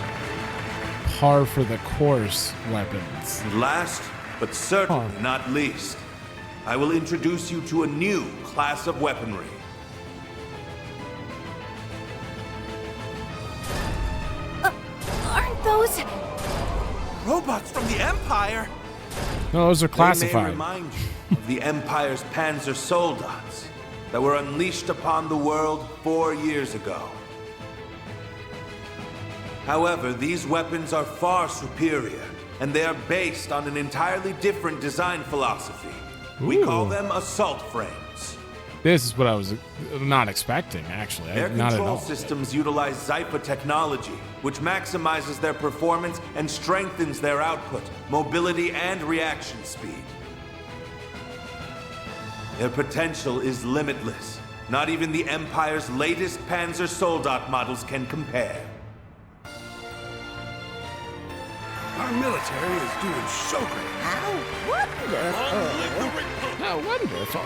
par for the course weapons. And last, but certainly not least, I will introduce you to a new class of weaponry. Aren't those... Robots from the Empire? No, those are They classified. may remind you of the Empire's Panzer Soldats that were unleashed upon the world 4 years ago. However, these weapons are far superior, and they are based on an entirely different design philosophy. We call them assault frames. This is what I was not expecting, actually. Their Not at all. control systems utilize Zypha technology, which maximizes their performance and strengthens their output, mobility, and reaction speed. Their potential is limitless. Not even the Empire's latest Panzer Soldat models can compare. Our military is doing so great. How wonderful! How wonderful.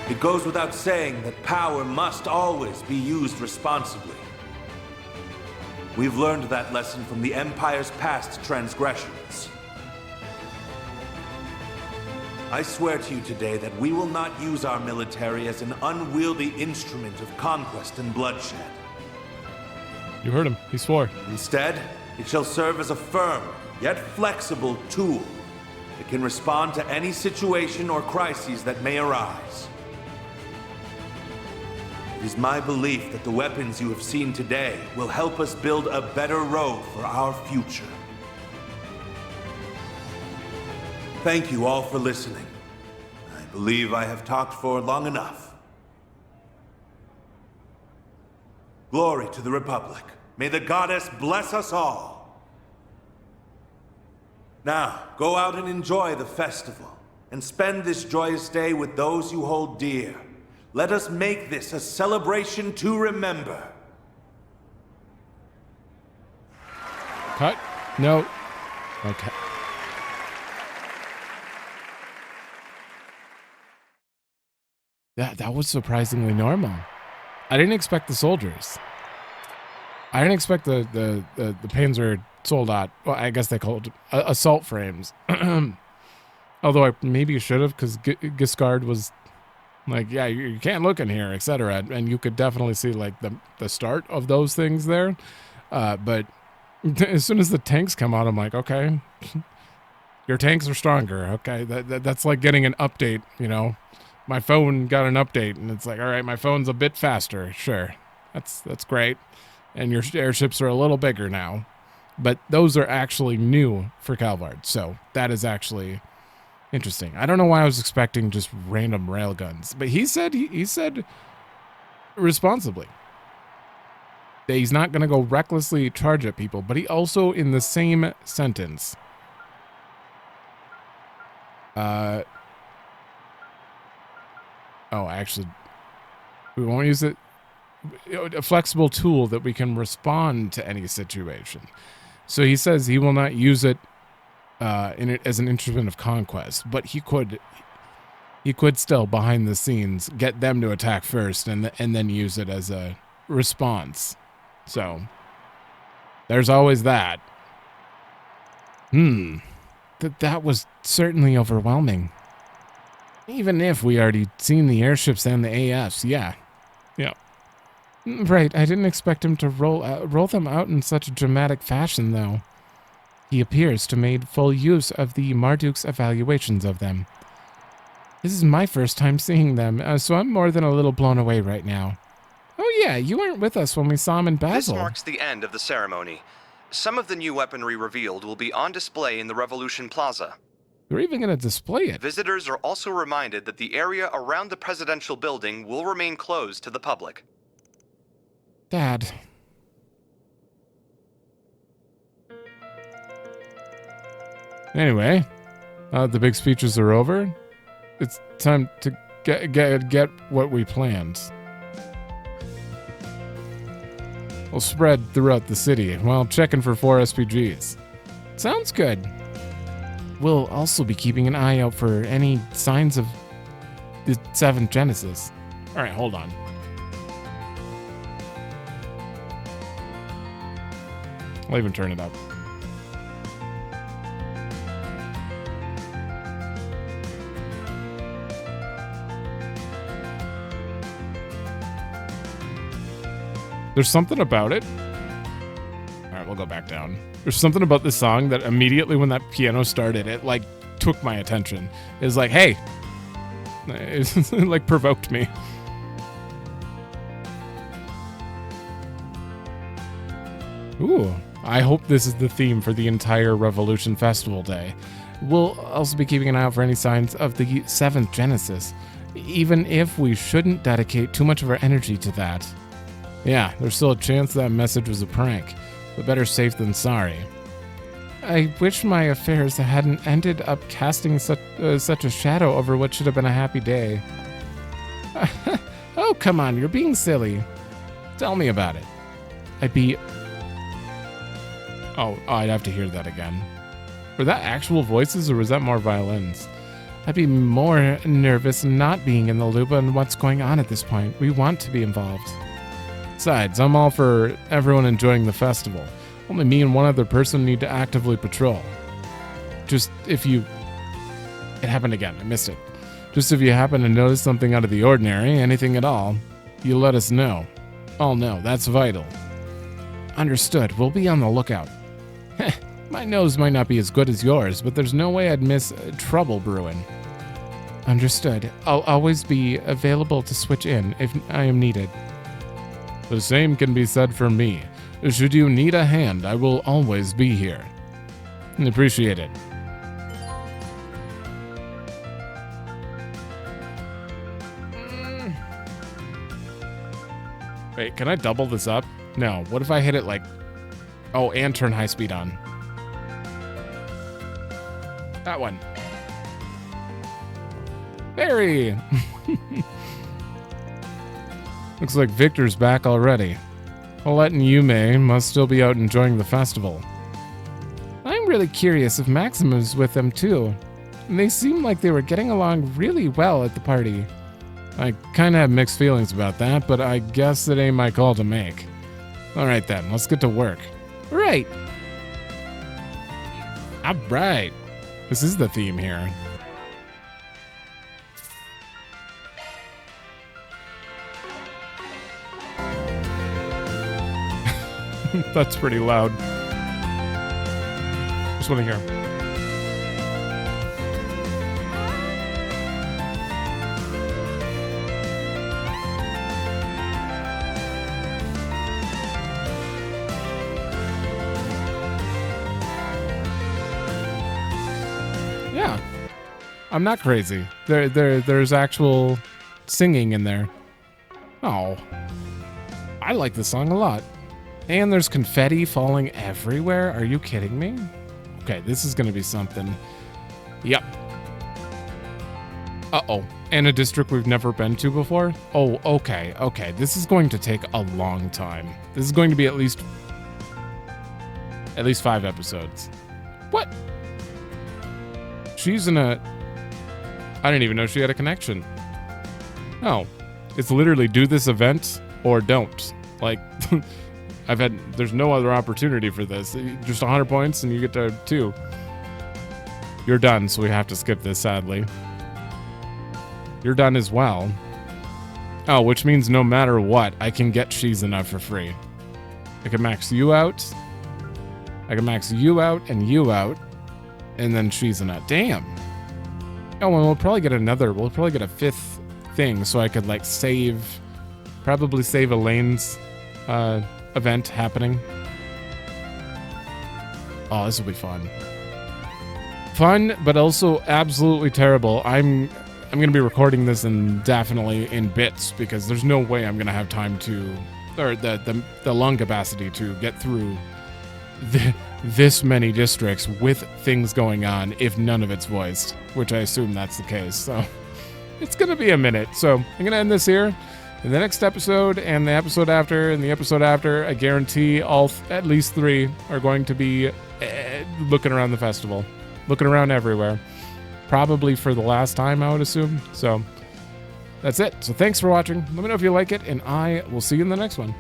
It goes without saying that power must always be used responsibly. We've learned that lesson from the Empire's past transgressions. I swear to you today that we will not use our military as an unwieldy instrument of conquest and bloodshed. You heard him. He swore. Instead, it shall serve as a firm, yet flexible tool that can respond to any situation or crises that may arise. It is my belief that the weapons you have seen today will help us build a better road for our future. Thank you all for listening. I believe I have talked for long enough. Glory to the Republic. May the goddess bless us all. Now, go out and enjoy the festival, and spend this joyous day with those you hold dear. Let us make this a celebration to remember. Cut? No. Okay. That was surprisingly normal. I didn't expect the soldiers. I didn't expect the Panzer Soldat. Well, I guess they called assault frames. Although I maybe should have, because Giscard was like, yeah, you can't look in here, etc. And you could definitely see like the start of those things there. But as soon as the tanks come out, I'm like, okay, your tanks are stronger. Okay, that's like getting an update, you know. My phone got an update, and it's like, all right, my phone's a bit faster. Sure, that's great. And your airships are a little bigger now. But those are actually new for Calvard, so that is actually interesting. I don't know why I was expecting just random railguns, but he said responsibly. He's not going to go recklessly charge at people, but he also, in the same sentence, actually, we won't use it. A flexible tool that we can respond to any situation. So he says he will not use it as an instrument of conquest, but he could still, behind the scenes, get them to attack first and then use it as a response. So there's always that. That was certainly overwhelming. Even if we already seen the airships and the AFs, yeah. Right, I didn't expect him to roll them out in such a dramatic fashion, though. He appears to have made full use of the Marduk's evaluations of them. This is my first time seeing them, so I'm more than a little blown away right now. Oh yeah, you weren't with us when we saw him in Basel. This marks the end of the ceremony. Some of the new weaponry revealed will be on display in the Revolution Plaza. They're even going to display it. Visitors are also reminded that the area around the presidential building will remain closed to the public. Dad. Anyway, the big speeches are over. It's time to get what we planned. We'll spread throughout the city while checking for 4 SPGs. Sounds good. We'll also be keeping an eye out for any signs of the 7th Genesis. All right, hold on. I'll even turn it up. There's something about it. All right, we'll go back down. There's something about this song that immediately when that piano started, it like took my attention. It was like, hey, it like provoked me. Ooh, I hope this is the theme for the entire Revolution Festival Day. We'll also be keeping an eye out for any signs of the 7th Genesis, even if we shouldn't dedicate too much of our energy to that. Yeah, there's still a chance that message was a prank, but better safe than sorry. I wish my affairs hadn't ended up casting such a shadow over what should have been a happy day. Oh, come on, you're being silly. Tell me about it. I'd have to hear that again. Were that actual voices or was that more violins? I'd be more nervous not being in the loop on what's going on at this point. We want to be involved. Besides, I'm all for everyone enjoying the festival. Only me and one other person need to actively patrol. Just if you... It happened again, I missed it. Just if you happen to notice something out of the ordinary, anything at all, you let us know. Oh no, that's vital. Understood, we'll be on the lookout. My nose might not be as good as yours, but there's no way I'd miss trouble brewing. Understood. I'll always be available to switch in if I am needed. The same can be said for me. Should you need a hand, I will always be here. Appreciate it. Wait, can I double this up? No. What if I hit it like... Oh, and turn high speed on. That one. Barry! Looks like Victor's back already. Paulette and Yume must still be out enjoying the festival. I'm really curious if Maximus with them too. And they seem like they were getting along really well at the party. I kinda have mixed feelings about that, but I guess it ain't my call to make. Alright then, let's get to work. Right! Alright. This is the theme here. That's pretty loud. Just want to hear. Yeah, I'm not crazy. There's actual singing in there. Oh, I like this song a lot. And there's confetti falling everywhere. Are you kidding me? Okay, this is going to be something. Yep. Uh-oh. And a district we've never been to before? Oh, okay, okay. This is going to take a long time. This is going to be at least 5 episodes. What? She's in a... I didn't even know she had a connection. No. It's literally do this event or don't. Like, there's no other opportunity for this. Just 100 points and you get to 2. You're done, so we have to skip this, sadly. You're done as well. Oh, which means no matter what, I can get Shizuna for free. I can max you out. I can max you out, and then Shizuna. Damn. Oh, and we'll probably get a 5th thing, so I could, like, probably save Elaine's event happening. Oh, this will be fun. Fun, but also absolutely terrible. I'm going to be recording this definitely in bits because there's no way I'm going to have time or the lung capacity to get through this many districts with things going on if none of it's voiced, which I assume that's the case. So it's going to be a minute. So I'm going to end this here. In the next episode and the episode after and the episode after, I guarantee at least 3 are going to be looking around the festival, looking around everywhere. Probably for the last time, I would assume. So that's it. So thanks for watching. Let me know if you like it, and I will see you in the next one.「